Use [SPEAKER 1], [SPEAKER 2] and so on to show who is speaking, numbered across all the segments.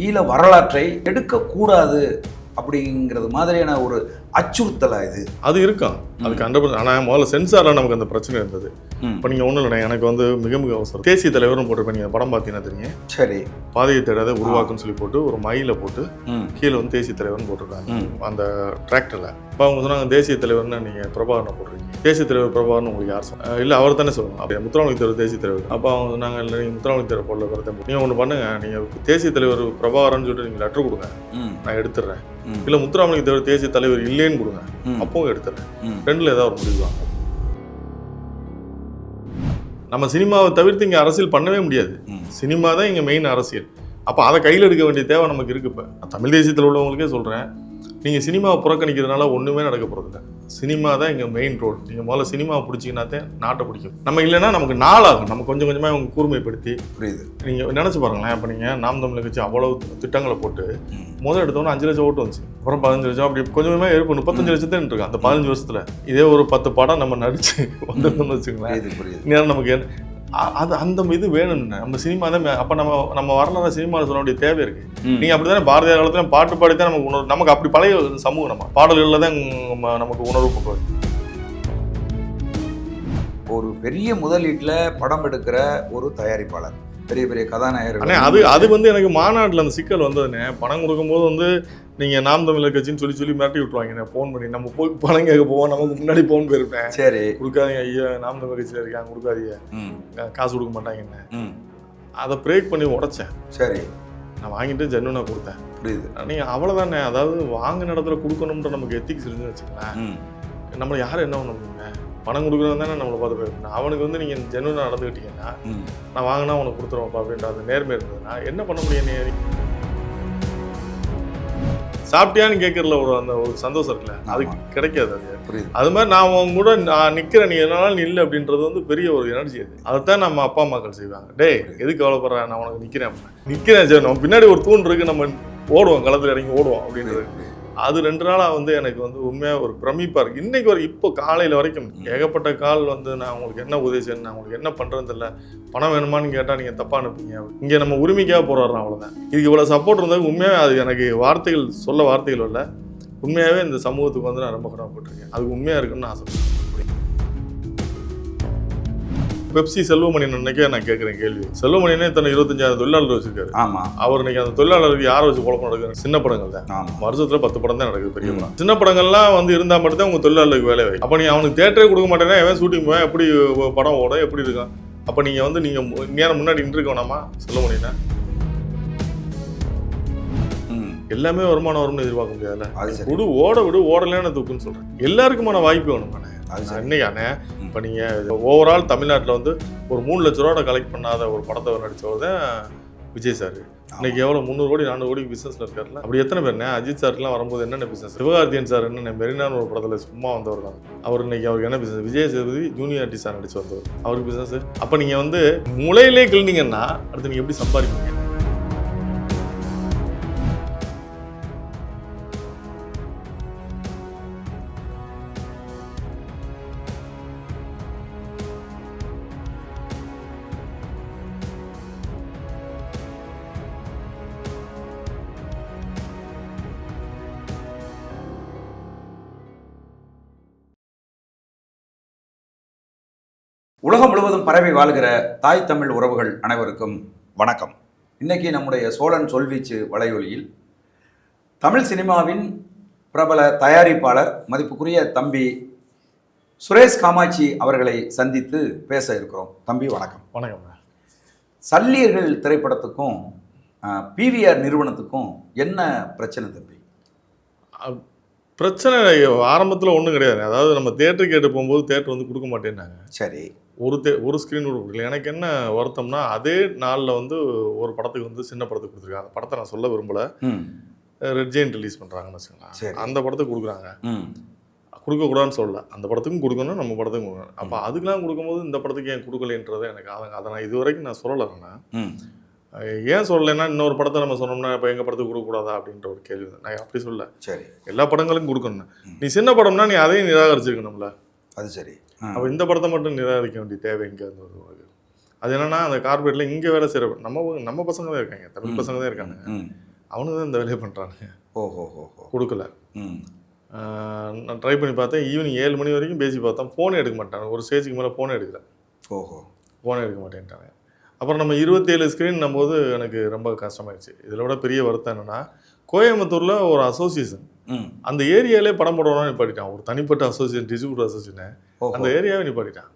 [SPEAKER 1] ஈழ வரலாற்றை எடுக்கக்கூடாது அப்படிங்கிறது மாதிரியான ஒரு அச்சுறுத்தலா இது?
[SPEAKER 2] அது இருக்கும், அதுக்கு 100%. ஆனால் முதல்ல சென்சாரில் நமக்கு அந்த பிரச்சனை இருந்தது. இப்போ நீங்கள் ஒன்றும் இல்லை, எனக்கு வந்து மிக மிக அவசரம். தேசிய தலைவர்னு போட்டிருப்பேன், நீங்கள் படம் பார்த்தீங்கன்னா தெரியும்.
[SPEAKER 1] சரி.
[SPEAKER 2] பாதையை தேடாத உருவாக்குன்னு சொல்லி போட்டு ஒரு மயில போட்டு கீழே வந்து தேசிய தலைவர்னு போட்டிருக்காங்க அந்த டிராக்டரில். இப்போ அவங்க சொன்னாங்க தேசிய தலைவர்னு நீங்கள் பிரபாகரனை போட்டுருக்கீங்க. தேசிய தலைவர் பிரபாகரன் உங்களுக்கு யார் சொன்னாங்க? இல்லை அவர் தானே சொல்லணும். அப்படியே முத்துராமலிங்க தேவர் தேசிய தலைவர். அப்போ அவங்க சொன்னாங்க இல்லை நீங்கள் முத்துராமலிங்க தேவர் போடல கருத்தை. நீங்கள் ஒன்று பண்ணுங்க, நீங்கள் தேசிய தலைவர் பிரபாகரன் சொல்லிட்டு நீங்கள் லெட்டர் கொடுங்க, நான் எடுத்துடுறேன். இல்லை முத்துராமலிங்க தேவர் தேசிய தலைவர் இல்லைன்னு கொடுங்க, அப்பவும் எடுத்துடுறேன். ரெண்டுல ஏதாவது ஒரு முடிவு வாங்க. நம்ம சினிமாவை தவிர்த்து இங்கே அரசியல் பண்ணவே முடியாது. சினிமா தான் இங்கே மெயின் அரசியல். அப்போ அதை கையில் எடுக்க வேண்டிய தேவை நமக்கு இருக்கு. இப்போ நான் தமிழ் தேசியத்தில் உள்ளவங்களுக்கே சொல்கிறேன், நீங்கள் சினிமாவை புறக்கணிக்கிறதுனால ஒன்றுமே நடக்க போகிறதில்ல. சினிமா தான் இங்கே மெயின் ரோல். நீங்கள் முதல்ல சினிமாவை பிடிச்சிங்கன்னாத்தே நாட்டை பிடிக்கும். நம்ம இல்லைன்னா நமக்கு நாளாகும். நம்ம கொஞ்சம் கொஞ்சமாக இவங்க கூர்மைப்படுத்தி புரியுது. நீங்கள் நினச்சி பாருங்களேன், இப்போ நீங்கள் நாம் தமிழ் கட்சி அவ்வளவு திட்டங்களை போட்டு முதல் எடுத்தோன்னா 5 லட்சம் ஓட்டு வந்துச்சு, அப்புறம் 15 லட்சம், அப்படி கொஞ்சம் கொஞ்சமாக இருக்கும். 35 லட்சத்தையும் இருக்கு அந்த 15 வருஷத்தில். இதே ஒரு 10 படம் நம்ம நடிச்சு வந்துருந்தோம்னு வச்சுக்கோங்களேன், நேரம் நமக்கு அது அந்த இது வேணும்னு நம்ம சினிமா தான். அப்போ நம்ம வரலாறு சினிமாவில் சொல்ல வேண்டிய தேவை இருக்கு. நீங்கள் அப்படி தானே பாரதியார் காலத்துல பாட்டு பாடி தான் நமக்கு உணர்வு. நமக்கு அப்படி பழைய சமூகம், நம்ம பாடல்களில் தான் நமக்கு உணர்வு போக்குவது.
[SPEAKER 1] ஒரு பெரிய முதலீட்டில் படம் எடுக்கிற ஒரு தயாரிப்பாளர், பெரிய பெரிய கதாநாயகர்கள்,
[SPEAKER 2] அது வந்து எனக்கு மாநாட்டில் அந்த சிக்கல் வந்ததுன்னு. பணம் கொடுக்கும்போது வந்து நீங்கள் நாம் தமிழர் கட்சின்னு சொல்லி மிரட்டி விட்டுருவாங்க. ஃபோன் பண்ணி நம்ம போய் பணம் கேட்க போவோம், நமக்கு முன்னாடி ஃபோன் போயிருப்பேன். சரி, கொடுக்காதீங்க ஐயா, நாம் தமிழர் கட்சியில் இருக்காங்க, கொடுக்காதீங்க, காசு கொடுக்க மாட்டாங்கன்னு. அதை பிரேக் பண்ணி உடைச்சேன். சரி, நான் வாங்கிட்டு ஜென்னுனா கொடுத்தேன். புரியுது. நீங்கள் அவ்வளோதானே. அதாவது வாங்கின இடத்துல கொடுக்கணுன்ற நமக்கு எத்திக்ஸ் இருந்துன்னு வச்சுக்கலாம். நம்மளை யாரும் என்ன பண்ண முடியுங்க? பணம் கொடுக்குறது தானே நம்மளை பார்த்து போயிருக்கணும். அவனுக்கு வந்து நீங்கள் ஜென்னுனா நடந்துக்கிட்டீங்கன்னா, நான் வாங்கினா உனக்கு கொடுத்துருவோம்ப்பா அப்படின்ற அந்த நேர்மை இருந்ததுன்னா என்ன பண்ண முடியும்? நீ சாப்பிட்டியான்னு கேட்கறதுல அந்த ஒரு சந்தோஷம் இருக்குல்ல, அது கிடைக்காது. அது அது மாதிரி நான் உங்க கூட நான் நிற்கிறேன், நீ என்னாலும் நீ இல்லை அப்படின்றது வந்து பெரிய ஒரு எனர்ஜி. அது அதைத்தான் நம்ம அப்பா அம்மாக்கள் செய்வாங்க. டேய் எதுக்கு கவலைப்படுறேன், நான் உனக்கு நிற்கிறேன் சரி, நம்ம பின்னாடி ஒரு தூண் இருக்கு, நம்ம ஓடுவோம், களத்தில் இறங்கி ஓடுவோம் அப்படின்றது. அது 2 நாளாக வந்து எனக்கு வந்து உண்மையாக ஒரு பிரமிப்பாக இருக்குது. இன்றைக்கி ஒரு இப்போ காலையில் வரைக்கும் ஏகப்பட்ட கால் வந்து நான் உங்களுக்கு என்ன உதவி செய்யணும், நான் உங்களுக்கு என்ன பண்ணுறது இல்லை, பணம் வேணுமான்னு கேட்டால் நீங்கள் தப்பாக அனுப்புங்க. இங்கே நம்ம உரிமைக்காக போராடுறோம், அவ்வளோதான். இதுக்கு இவ்வளோ சப்போர்ட் இருந்தால் உண்மையாக அது எனக்கு வார்த்தைகள் இல்லை. உண்மையாகவே இந்த சமூகத்துக்கு வந்து நான் ரொம்ப கடமைப்பட்டிருக்கேன். அது உண்மையாக இருக்குன்னு ஆசைப்படுறேன். பெப்சி செல்வமணி அன்னைக்கே நான் கேட்குறேன் கேள்வி. செல்வமணினே தன்னை 25,000 தொழிலாளர் வச்சிருக்காரு. ஆமா, அவர் இன்னைக்கு அந்த தொழிலாளருக்கு யாரை வச்சு குழப்பம் நடக்குது? சின்ன படங்கள் தான். வருஷத்துல 10 படம் தான் நடக்குது, பெரிய படம். சின்ன படங்கள்லாம் வந்து இருந்தா மட்டும் தான் உங்க தொழிலாளருக்கு வேலை வாய்ப்பு. அப்ப நீ அவனுக்கு தேட்டரே கொடுக்க மாட்டேன்னா எவன் ஷூட்டிங் போய் எப்படி படம் ஓட எப்படி இருக்கான்? அப்ப நீங்க வந்து நீங்க நேரம் முன்னாடி நின்று வேணாமா? செல்வமணினா எல்லாமே வருமானம் வரும்னு எதிர்பார்க்க முடியாதுல்ல. ஓட ஓடலன்னு தூக்குன்னு சொல்றேன். எல்லாருக்குமான வாய்ப்பு வேணும். இன்னைக்கானே இப்போ நீங்கள் ஓவரால் தமிழ்நாட்டில் வந்து ஒரு 3 லட்ச ரூபா கலெக்ட் பண்ணாத ஒரு படத்தை நடித்தவர் தான் விஜய் சார். இன்னைக்கு எவ்வளோ 300 கோடி 400 கோடி பிஸ்னஸில் இருக்காருல்ல. அப்படி எத்தனை பேர்ண்ணே? அஜித் சாருக்குலாம் வரும்போது என்னென்ன பிஸ்னஸ்? சிவகார்த்தியன் சார் என்னென்ன மெரினான்னு ஒரு படத்தில் சும்மா வந்தவர் தான் அவர். இன்னைக்கு அவருக்கு என்ன பிஸ்னஸ்? விஜய் சேதுபதி ஜூனியர் ஆர்டிஸ்டாக நடிச்சு வந்தவர், அவருக்கு பிஸ்னஸ். அப்போ நீங்கள் வந்து முளையிலே கிளீனிங்கன்னா அடுத்து நீங்கள் எப்படி சம்பாதிப்பீங்க?
[SPEAKER 1] உலகம் முழுவதும் பரவி வாழ்கிற தாய் தமிழ் உறவுகள் அனைவருக்கும் வணக்கம். இன்னைக்கு நம்முடைய சோழன் சொல்வீச்சு வலையொலியில் தமிழ் சினிமாவின் பிரபல தயாரிப்பாளர் மதிப்புக்குரிய தம்பி சுரேஷ் காமாட்சி அவர்களை சந்தித்து பேச இருக்கிறோம். தம்பி வணக்கம்.
[SPEAKER 2] வணக்கம்.
[SPEAKER 1] சல்லியர்கள் திரைப்படத்துக்கும் பிவிஆர் நிறுவனத்துக்கும் என்ன பிரச்சனை தம்பி?
[SPEAKER 2] பிரச்சனை ஆரம்பத்தில் ஒன்றும் கிடையாது. அதாவது நம்ம தேட்டருக்கு கேட்டு போகும்போது தேட்டர் வந்து கொடுக்க மாட்டேன்னாங்க. சரி, ஒரு ஸ்க்ரீன் கூட கொடுக்கல. எனக்கு என்ன வருத்தம்னா, அதே நாளில் வந்து ஒரு படத்துக்கு வந்து சின்ன படத்துக்கு கொடுத்துருக்காங்க. அந்த படத்தை நான் சொல்ல விரும்பலை. ரெட் ஜெயின் ரிலீஸ் பண்ணுறாங்கன்னு வச்சுக்கோங்களேன். அந்த படத்துக்கு கொடுக்குறாங்க. கொடுக்கக்கூடாதுன்னு சொல்லலை, அந்த படத்துக்கும் கொடுக்கணும், நம்ம படத்துக்கும் கொடுக்கணும். அப்போ அதுக்கெலாம் கொடுக்கும்போது இந்த படத்துக்கு ஏன் கொடுக்கலைன்றது எனக்கு அதை நான் இது வரைக்கும் நான் சொல்லலைன்னா, ஏன் சொல்லலைன்னா இன்னொரு படத்தை நம்ம சொன்னோம்னா இப்போ எங்கள் படத்துக்கு கொடுக்கக்கூடாதா அப்படின்ற ஒரு கேள்வி தான். நான் அப்படி சொல்ல. சரி, எல்லா படங்களுக்கும் கொடுக்கணும். நீ சின்ன படம்னா நீ அதையும் நிராகரிச்சிருக்கணும்ல. அது சரி. அப்போ இந்த படத்தை மட்டும் நிராகரிக்க வேண்டிய தேவை எங்கே இருந்தது? அது என்னன்னா அந்த கார்பரேட்ல இங்கே வேலை செய்கிற நம்ம பசங்க தான் இருக்காங்க, தமிழ் பசங்க தான் இருக்காங்க. அவனுக்கு தான் இந்த வேலையை பண்ணுறாங்க.
[SPEAKER 1] ஓஹோ
[SPEAKER 2] கொடுக்கல. நான் ட்ரை பண்ணி பார்த்தேன். ஈவினிங் 7 மணி வரைக்கும் பேசி பார்த்தேன். ஃபோனே எடுக்க மாட்டாங்க. ஒரு ஸ்டேஜுக்கு மேலே ஃபோனே எடுக்கல. ஃபோனே எடுக்க மாட்டேன்ட்டாங்க. அப்புறம் நம்ம 27 ஸ்க்ரீன் போது எனக்கு ரொம்ப கஷ்டமாயிடுச்சு. இதில் விட பெரிய வருத்தம் என்னென்னா, கோயம்புத்தூரில் ஒரு அசோசியேஷன் அந்த ஏரியாவிலே படம் போடணும்னு நிப்பாட்டிட்டான். ஒரு தனிப்பட்ட அசோசியேஷன், டிஸ்ட்ரிபியூட்டர் அசோசியேஷனை அந்த ஏரியாவே நிப்பாட்டிட்டான்.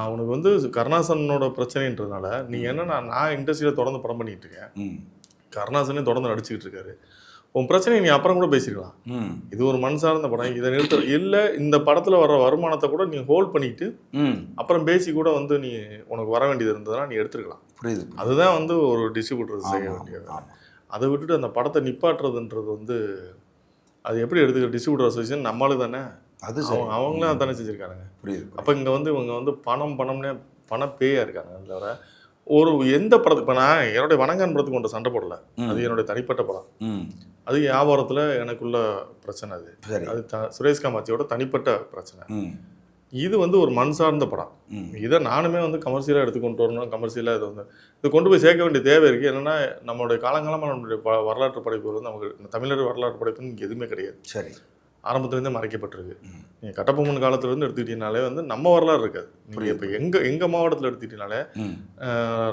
[SPEAKER 2] அவனுக்கு வந்து கருணாசனோட பிரச்சனைன்றதுனால நீங்கள் என்னன்னா, நான் இண்டஸ்ட்ரியில் தொடர்ந்து படம் பண்ணிகிட்டு இருக்கேன், கருணாசனே தொடர்ந்து நடிச்சுக்கிட்டு இருக்காரு. உன் பிரச்சனையை நீ அப்புறம் கூட பேசிக்கலாம். இது ஒரு மண் சார்ந்த படம், இதை நிறுத்த இல்லை, இந்த படத்தில் வர வருமானத்தை கூட நீ ஹோல்ட் பண்ணிக்கிட்டு அப்புறம் பேசி கூட வந்து நீ உனக்கு வர வேண்டியது இருந்ததுன்னா நீ எடுத்துருக்கலாம். புரியுது. அதுதான் வந்து ஒரு டிஸ்ட்ரிபியூட்டர் செய்ய வேண்டியது. அதை விட்டுட்டு அந்த படத்தை நிப்பாட்டுறதுன்றது வந்து அது எப்படி எடுத்துக்க? டிஸ்ட்ரிபியூட்டர் அசோசியேஷன் நம்மளுக்கு தானே, அது அவங்களும் தானே செஞ்சுருக்காங்க. புரியுது. அப்போ இங்கே வந்து இவங்க வந்து பணம்னே பணப்பேயா இருக்காங்க. அதில் வர ஒரு எந்த படத்துக்கு, இப்போ நான் என்னுடைய வணங்கான் படத்துக்கு கொண்ட சண்டை போடல, அது என்னுடைய தனிப்பட்ட படம். அது வியாபாரத்தில் எனக்குள்ள பிரச்சனை. அது சுரேஷ் காமாட்சியோட தனிப்பட்ட பிரச்சனை. இது வந்து ஒரு மண் சார்ந்த படம். இதை நானுமே வந்து கமர்ஷியலாக எடுத்து கொண்டு வரணும், கமர்ஷியலாக இதை வந்து இது கொண்டு போய் சேர்க்க வேண்டிய தேவை இருக்குது. என்னென்னா நம்மளுடைய காலங்காலமாக நம்மளுடைய வரலாற்று படைப்பு வந்து நமக்கு தமிழர் வரலாற்று படைப்புன்னு இங்கே எதுவுமே கிடையாது. சரி, ஆரம்பத்துலேருந்தே மறைக்கப்பட்டிருக்கு. நீங்கள் கட்டபொம்மன் காலத்துலேருந்து எடுத்துக்கிட்டீங்கனாலே வந்து நம்ம வரலாறு இருக்காது. நீங்கள் இப்போ எங்கள் மாவட்டத்தில் எடுத்துக்கிட்டீங்கனாலே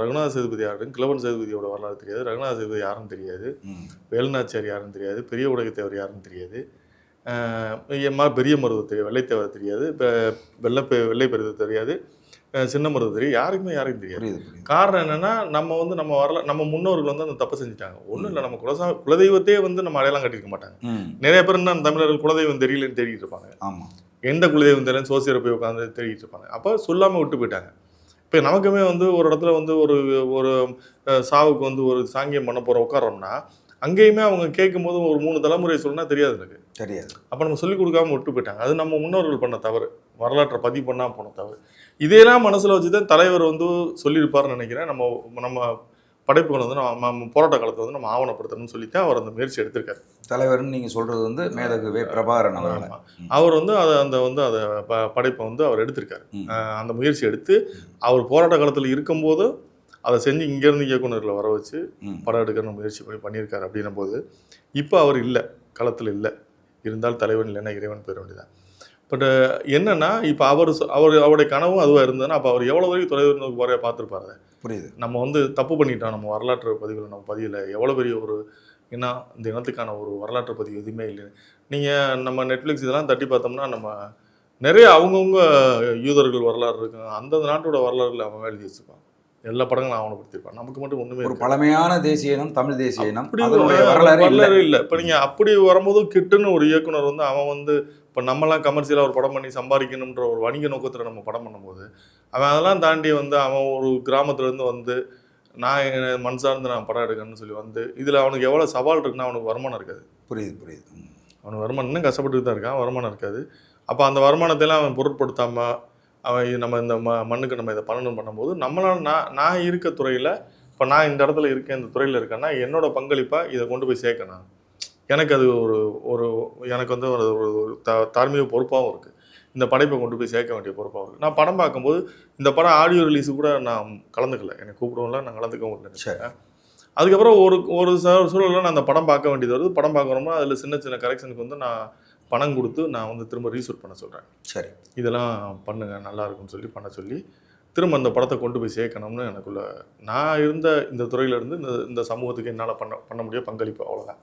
[SPEAKER 2] ரகுநாத சேதுபதி யாருன்னு, கிழவன் சேதுபதியோட வரலாறு தெரியாது, ரகுநாத சேதுபதி யாருன்னு தெரியாது, வேலுநாச்சியார் யாருன்னு தெரியாது, பெரிய உலகத்தேவர் யாருன்னு தெரியாது, பெரிய மருது தெரியாது, வெள்ளைத்தேவர் தெரியாது, வெள்ளை பெருது தெரியாது, சின்ன மருது தெரியும், யாருக்கும் தெரியாது. காரணம் என்னன்னா, நம்ம வந்து நம்ம வரல, நம்ம முன்னோர்கள் வந்து அந்த தப்பு செஞ்சுட்டாங்க. ஒன்றும் இல்லை, நம்ம குலதெய்வத்தையே வந்து நம்ம அடையாளம் கட்டிருக்க மாட்டாங்க. நிறைய பேர் என்ன தமிழர்கள் குலதெய்வம் தெரியலன்னு தேடிட்டு இருப்பாங்க. ஆமாம், எந்த குலதெய்வம் தெரியலன்னு சோசியரை போய் உட்காந்து தேடிட்டு இருப்பாங்க. அப்போ சொல்லாமல் விட்டு போயிட்டாங்க. இப்போ நமக்குமே வந்து ஒரு இடத்துல வந்து ஒரு சாவுக்கு வந்து ஒரு சாங்கியம் பண்ண போகிற உட்காரோம்னா, அங்கேயுமே அவங்க கேட்கும்போது ஒரு 3 தலைமுறை சொன்னா தெரியாது எனக்கு தெரியாது. அப்போ நம்ம சொல்லிக் கொடுக்காம விட்டு போயிட்டாங்க. அது நம்ம முன்னோர்கள் பண்ண தவறு, வரலாற்றை பதிவு பண்ணாமல் போன தவறு. இதையெல்லாம் மனசில் வச்சு தான் தலைவர் வந்து சொல்லியிருப்பாருன்னு நினைக்கிறேன். நம்ம படைப்புகள் வந்து நம்ம போராட்ட காலத்தை வந்து நம்ம ஆவணப்படுத்தணும்னு சொல்லித்தான் அவர் அந்த முயற்சி எடுத்திருக்காரு. தலைவர்னு நீங்கள் சொல்கிறது வந்து மேதகு பிரபாகரன் அவர் வந்து அதை படைப்பை வந்து அவர் எடுத்திருக்காரு. அந்த முயற்சி எடுத்து அவர் போராட்ட காலத்தில் இருக்கும்போது அதை செஞ்சு இங்கேருந்து இயக்குநர்களை வர வச்சு படம் எடுக்கணும்னு முயற்சி பண்ணியிருக்காரு. அப்படின்னும் போது இப்போ அவர் இல்லை, களத்தில் இல்லை, இருந்தால் தலைவன் இல்லைன்னா இறைவன் பெற வேண்டியதான். பட் என்னன்னா, இப்போ அவருடைய கனவும் அதுவாக இருந்ததுன்னா அப்போ அவர் எவ்வளோ வரைக்கும் தொலைவில் வரைய பார்த்துருப்பாரு. புரியுது. நம்ம வந்து தப்பு பண்ணிட்டோம், நம்ம வரலாற்று பதிவில் நம்ம பதிவில் எவ்வளோ பெரிய ஒரு ஏன்னா இந்த இனத்துக்கான ஒரு வரலாற்று பதிவு எதுவுமே இல்லை. நீங்கள் நம்ம நெட்ஃப்ளிக்ஸ் இதெல்லாம் தட்டி பார்த்தோம்னா நம்ம நிறைய அவங்கவுங்க யூதர்கள் வரலாறு இருக்குங்க, அந்தந்த நாட்டோட வரலாறுகளை அவன் எழுதி வச்சுப்பான். எல்லா படங்களும் ஆவணப்படுத்திருப்பான். நமக்கு மட்டும் ஒன்றுமே ஒரு பழமையான தேசிய இனம், தமிழ் தேசிய இனம், வரலாறு இல்லை. இப்போ நீங்கள் அப்படி வரும்போது கிட்டுன்னு ஒரு இயக்குனர் வந்து அவன் வந்து இப்போ நம்மலாம் கமர்ஷியலாக ஒரு படம் பண்ணி சம்பாதிக்கணுன்ற ஒரு வணிக நோக்கத்தில் நம்ம படம் பண்ணும்போது அவன் அதெல்லாம் தாண்டி வந்து அவன் ஒரு கிராமத்துலேருந்து வந்து நான் மண் சார்ந்து நான் படம் எடுக்கணும்னு சொல்லி வந்து இதில் அவனுக்கு எவ்வளோ சவால் இருக்குன்னா அவனுக்கு வருமானம் இருக்காது. புரியுது. அவனுக்கு வருமானம் இன்னும் கஷ்டப்பட்டு தான் இருக்கான், வருமானம் இருக்காது. அப்போ அந்த வருமானத்தையெல்லாம் அவன் பொருட்படுத்தாமல் அவன் நம்ம இந்த மண்ணுக்கு நம்ம இதை பண்ணும்போது நம்மளால் நான் இருக்க துறையில் இப்போ நான் இந்த இடத்துல இருக்கேன், இந்த துறையில் இருக்கேன்னா என்னோட பங்களிப்பாக இதை கொண்டு போய் சேர்க்கணும். எனக்கு அது எனக்கு வந்து ஒரு தார்மீக பொறுப்பாகவும் இருக்குது. இந்த படைப்பை கொண்டு போய் சேர்க்க வேண்டிய பொறுப்பாகவும் இருக்குது. நான் படம் பார்க்கும்போது இந்த படம் ஆடியோ ரிலீஸு கூட நான் கலந்துக்கல, எனக்கு கூப்பிடுவோம்ல, நான் கலந்துக்கவும் இல்லை. அதுக்கப்புறம் ஒரு சூழலில் நான் அந்த படம் பார்க்க வேண்டியது வருது. படம் பார்க்குறோம்னா அதில் சின்ன சின்ன கரெக்ஷனுக்கு வந்து நான் பணம் கொடுத்து நான் வந்து திரும்ப ரீஷூட் பண்ண சொல்கிறேன். சரி, இதெல்லாம் பண்ணுங்கள் நல்லா இருக்குன்னு சொல்லி பண்ண சொல்லி திரும்ப அந்த படத்தை கொண்டு போய் சேர்க்கணும்னு எனக்குள்ள நான் இருந்த இந்த துறையிலேருந்து இந்த சமூகத்துக்கு என்னால் பண்ண முடிய பங்களிப்பு அவ்வளோதான்.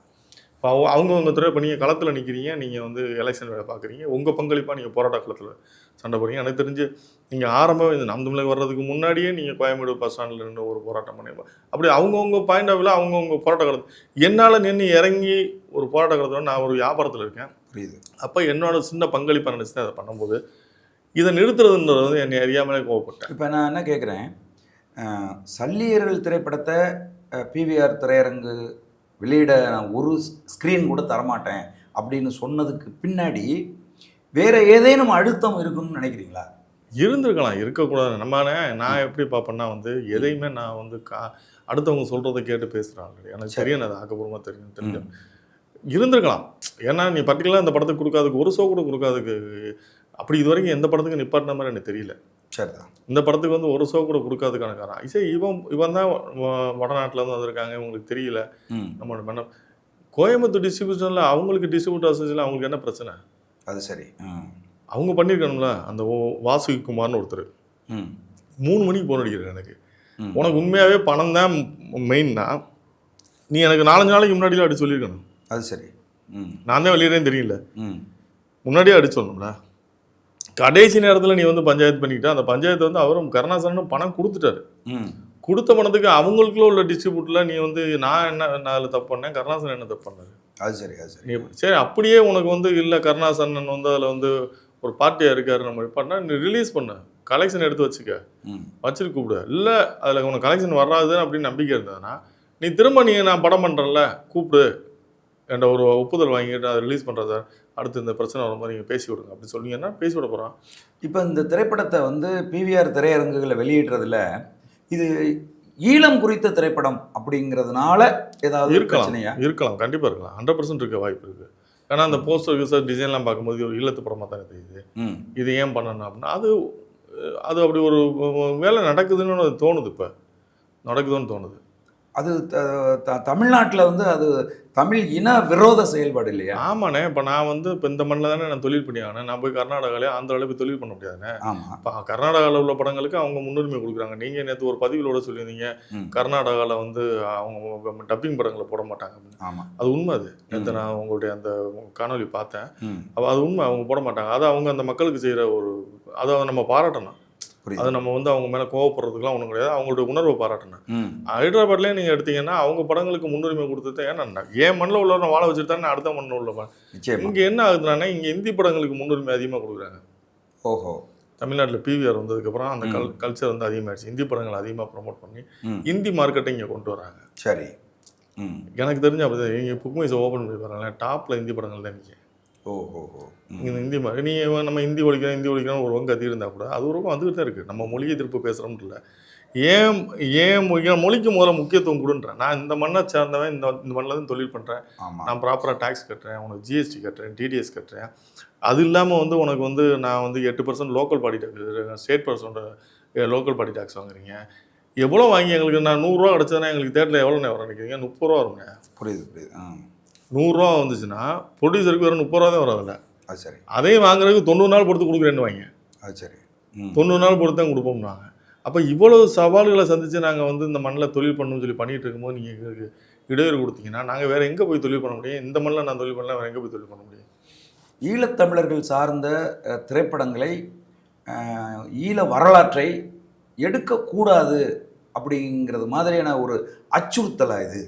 [SPEAKER 2] இப்போ அவங்கவுங்க துறை இப்போ நீங்கள் களத்தில் நிற்கிறீங்க, நீங்கள் வந்து எலெக்ஷன் வேலை பார்க்குறீங்க, உங்கள் பங்களிப்பாக நீங்கள் போராட்ட காலத்தில் சண்டை போடுறீங்க. எனக்கு தெரிஞ்சு நீங்கள் ஆரம்பம் இந்த நாம் தமிழக வர்றதுக்கு முன்னாடியே நீங்கள் கோயம்பேடு பஸ் ஸ்டாண்டில் நின்று ஒரு போராட்டம் பண்ணிப்போம். அப்படி அவங்கவுங்க பாயிண்ட் ஆஃப் வியூவில் அவங்கவுங்க போராட்ட காலத்தில் என்னால் நின்று இறங்கி ஒரு போராட்ட காலத்தில் நான் ஒரு வியாபாரத்தில் இருக்கேன். புரியுது. அப்போ என்னோட சின்ன பங்களிப்பாக நினச்சி தான் அதை பண்ணும்போது இதை நிறுத்துறதுன்றது வந்து என்னை அறியாமலே கோவப்பட்டேன். இப்போ நான் என்ன கேட்குறேன், சல்லியர்கள் திரைப்படத்தை பிவிஆர் திரையரங்கு வெளியிட நான் ஒரு ஸ்க்ரீன் கூட தரமாட்டேன் அப்படின்னு சொன்னதுக்கு பின்னாடி வேற ஏதேனும் அழுத்தம் இருக்குன்னு நினைக்கிறீங்களா? இருந்திருக்கலாம், இருக்கக்கூடாது. நான் எப்படி பார்ப்பேன்னா வந்து எதையுமே நான் வந்து அடுத்தவங்க சொல்கிறத கேட்டு பேசுகிறாங்க. எனக்கு சரியான அது ஆக்கப்பூர்வமாக தெரிஞ்சு இருந்திருக்கலாம். ஏன்னா நீ பர்டிகுலராக இந்த படத்துக்கு கொடுக்காதுக்கு ஒரு ஷோ கூட கொடுக்காதுக்கு அப்படி இது வரைக்கும் எந்த படத்துக்கு நிப்பாட்டின மாதிரி எனக்கு தெரியல.
[SPEAKER 1] சரிதான்.
[SPEAKER 2] இந்த படத்துக்கு வந்து ஒரு ஷோ கூட கொடுக்காததுக்கான காரணம் சரி இவன் தான் வடநாட்டில் வந்து வந்திருக்காங்க, இவங்களுக்கு தெரியல. நம்ம கோயம்புத்தூர் டிஸ்ட்ரிபியூஷனில் அவங்களுக்கு டிஸ்ட்ரிபியூட்டர் அசோசியேஷன் அவங்களுக்கு என்ன பிரச்சனை?
[SPEAKER 1] அது சரி.
[SPEAKER 2] அவங்க பண்ணியிருக்கணும்ல. அந்த வாசுகி குமார்னு ஒருத்தர் 3 மணிக்கு போன் அடிக்கிறார் எனக்கு. உனக்கு உண்மையாகவே பணம் தான் மெயின்னா நீ எனக்கு 4-5 நாளைக்கு முன்னாடியே அடிச்சு சொல்லியிருக்கணும்.
[SPEAKER 1] அது சரி.
[SPEAKER 2] நான் தான் வெளியேறேன்னு தெரியல, முன்னாடியே அடிச்சு சொல்லணும்ல. கடைசி நேரத்தில் நீ வந்து பஞ்சாயத்து பண்ணிக்கிட்ட. அந்த பஞ்சாயத்து வந்து அவரும் கருணாசனும் பணம் கொடுத்துட்டாரு. கொடுத்த பணத்துக்கு அவங்களுக்குள்ள உள்ள டிஸ்ட்ரிபியூட்டில் நீ வந்து நான் அதில் தப்பு பண்ணேன், கருணாசன் என்ன தப்பு பண்ணாரு?
[SPEAKER 1] அது சரி. அது சரி.
[SPEAKER 2] சரி, அப்படியே உனக்கு வந்து இல்லை கருணாசன் வந்து அதில் வந்து ஒரு பார்ட்டியாக இருக்காரு நம்ம பண்ணா நீ ரிலீஸ் பண்ண, கலெக்ஷன் எடுத்து வச்சுட்டு கூப்பிடு. இல்லை அதில் உனக்கு கலெக்ஷன் வராது அப்படின்னு நம்பிக்கை இருந்ததுன்னா நீ திரும்ப நான் படம் பண்ணுறேன்ல கூப்பிடு, என்கிட்ட ஒரு ஒப்புதல் வாங்கிட்டு அதை ரிலீஸ் பண்ணுறத அடுத்து இந்த பிரச்சனை வர மாதிரி நீங்கள் பேசி விடுங்க அப்படின்னு சொன்னீங்கன்னா பேசி விட போகிறான்.
[SPEAKER 1] இப்போ இந்த திரைப்படத்தை வந்து பிவிஆர் திரையரங்குகளை வெளியிடுறதுல இது ஈழம் குறித்த திரைப்படம் அப்படிங்கிறதுனால ஏதாவது
[SPEAKER 2] இருக்கலாம், கண்டிப்பாக இருக்கலாம். 100% இருக்க வாய்ப்பு இருக்குது. ஏன்னா அந்த போஸ்டர் டிசைன்லாம் பார்க்கும்போது ஒரு ஈழத்து படமாக தானே தெரியுது. இது ஏன் பண்ணணும் அப்படின்னா அது அப்படி ஒரு வேலை நடக்குதுன்னு தோணுது. இப்போ நடக்குதுன்னு தோணுது.
[SPEAKER 1] அது தமிழ்நாட்டில் வந்து அது தமிழ் இன விரோத செயல்பாடு இல்லையா?
[SPEAKER 2] ஆமாண்ணே. இப்போ நான் வந்து இப்போ இந்த மண்ணில் தானே நான் தொழில் பண்ணி ஆனேன். நான் போய் கர்நாடகாவிலே ஆந்திராவிலே போய் தொழில் பண்ண முடியாதுண்ணே. இப்போ கர்நாடகாவில் உள்ள படங்களுக்கு அவங்க முன்னுரிமை கொடுக்குறாங்க. நீங்கள் நேற்று ஒரு பதிவிலோட சொல்லியிருந்தீங்க கர்நாடகாவில் வந்து அவங்க டப்பிங் படங்களை போட மாட்டாங்க அப்படின்னு.
[SPEAKER 1] ஆமாம்,
[SPEAKER 2] அது உண்மை. அது நேற்று நான் உங்களுடைய அந்த காணொலி பார்த்தேன். அது உண்மை, அவங்க போட மாட்டாங்க. அது அவங்க அந்த மக்களுக்கு செய்கிற ஒரு அதை நம்ம பாராட்டணும். அது நம்ம வந்து அவங்க மேலே கோவப்படுறதுக்குலாம் ஒன்றும் கிடையாது, அவங்களுடைய உணர்வை பாராட்டணும். ஹைதராபாத்லேயே நீங்கள் எடுத்தீங்கன்னா அவங்க படங்களுக்கு முன்னுரிமை கொடுத்தது. ஏன்னா ஏன் மண்ணில் உள்ளவரை வாழ வச்சுட்டு தானே அடுத்த மண்ணில் உள்ள இங்கே என்ன ஆகுதுன்னா இங்கே இந்தி படங்களுக்கு முன்னுரிமை அதிகமாக கொடுக்குறாங்க.
[SPEAKER 1] ஓஹோ.
[SPEAKER 2] தமிழ்நாட்டில் பிவிஆர் வந்ததுக்கப்புறம் அந்த கல்ச்சர் வந்து அதிகமாகிடுச்சு. இந்தி படங்கள் அதிகமாக ப்ரொமோட் பண்ணி இந்தி மார்க்கெட்டை இங்கே கொண்டு வராங்க.
[SPEAKER 1] சரி. எனக்கு
[SPEAKER 2] தெரிஞ்சு அப்படி இங்கே புக் மைஸை ஓப்பன் பண்ணி பாருங்களேன், டாப்பில் இந்தி படங்கள் தான் நிற்கும். இந்த இந்தி மாதிரி நீ நம்ம ஹிந்தி ஒழிக்கிறோம் ஒரு கத்தி இருந்தால் கூட அது ஒரு வந்துகிட்டு தான் இருக்குது. நம்ம மொழியை திருப்பி பேசுகிறோம்னு இல்லை, ஏன் மொழிக்கு முதல்ல முக்கியத்துவம் கொடுன்றேன். நான் இந்த மண்ணை சேர்ந்தவன், இந்த மண்ணில் தான் தொழில் பண்ணுறேன், நான் ப்ராப்பராக டேக்ஸ் கட்டுறேன், உனக்கு ஜிஎஸ்டி கட்டுறேன், டிடிஎஸ் கட்டுறேன். அது இல்லாமல் வந்து உனக்கு வந்து நான் வந்து 8% local body tax, state percent local body tax வாங்குறீங்க. எவ்வளோ வாங்கி எங்களுக்கு நான் 100 ரூபா கிடச்சதுன்னா எங்களுக்கு தேட்டரில் எவ்வளோ நேரம் நினைக்கிறீங்க? 30 ரூபா வருங்க.
[SPEAKER 1] புரியுது.
[SPEAKER 2] 100 ரூபா வந்துச்சுன்னா ப்ரொடியூசருக்கு வெறும் 30 ரூபா தான் வரதில்லை.
[SPEAKER 1] அது சரி.
[SPEAKER 2] அதையும் வாங்குறதுக்கு 90 நாள் பொறுத்து கொடுக்குறேன்னு வாங்க.
[SPEAKER 1] அது சரி.
[SPEAKER 2] 90 நாள் பொறுத்து தான் கொடுப்போம்னாங்க. அப்போ இவ்வளவு சவால்களை சந்தித்து நாங்கள் வந்து இந்த மண்ணில் தொழில் பண்ணணும்னு சொல்லி பண்ணிகிட்டு இருக்கும்போது நீங்கள் எங்களுக்கு இடையூறு கொடுத்தீங்கன்னா நாங்கள் வேறு எங்கே போய் தொழில் பண்ண முடியும்? இந்த மண்ணில் நான் தொழில் பண்ணலாம், வேறு எங்கே போய் தொழில் பண்ண முடியும்?
[SPEAKER 1] ஈழத்தமிழர்கள் சார்ந்த திரைப்படங்களை, ஈழ வரலாற்றை எடுக்கக்கூடாது அப்படிங்கிறது மாதிரியான ஒரு அச்சுறுத்தலாக இது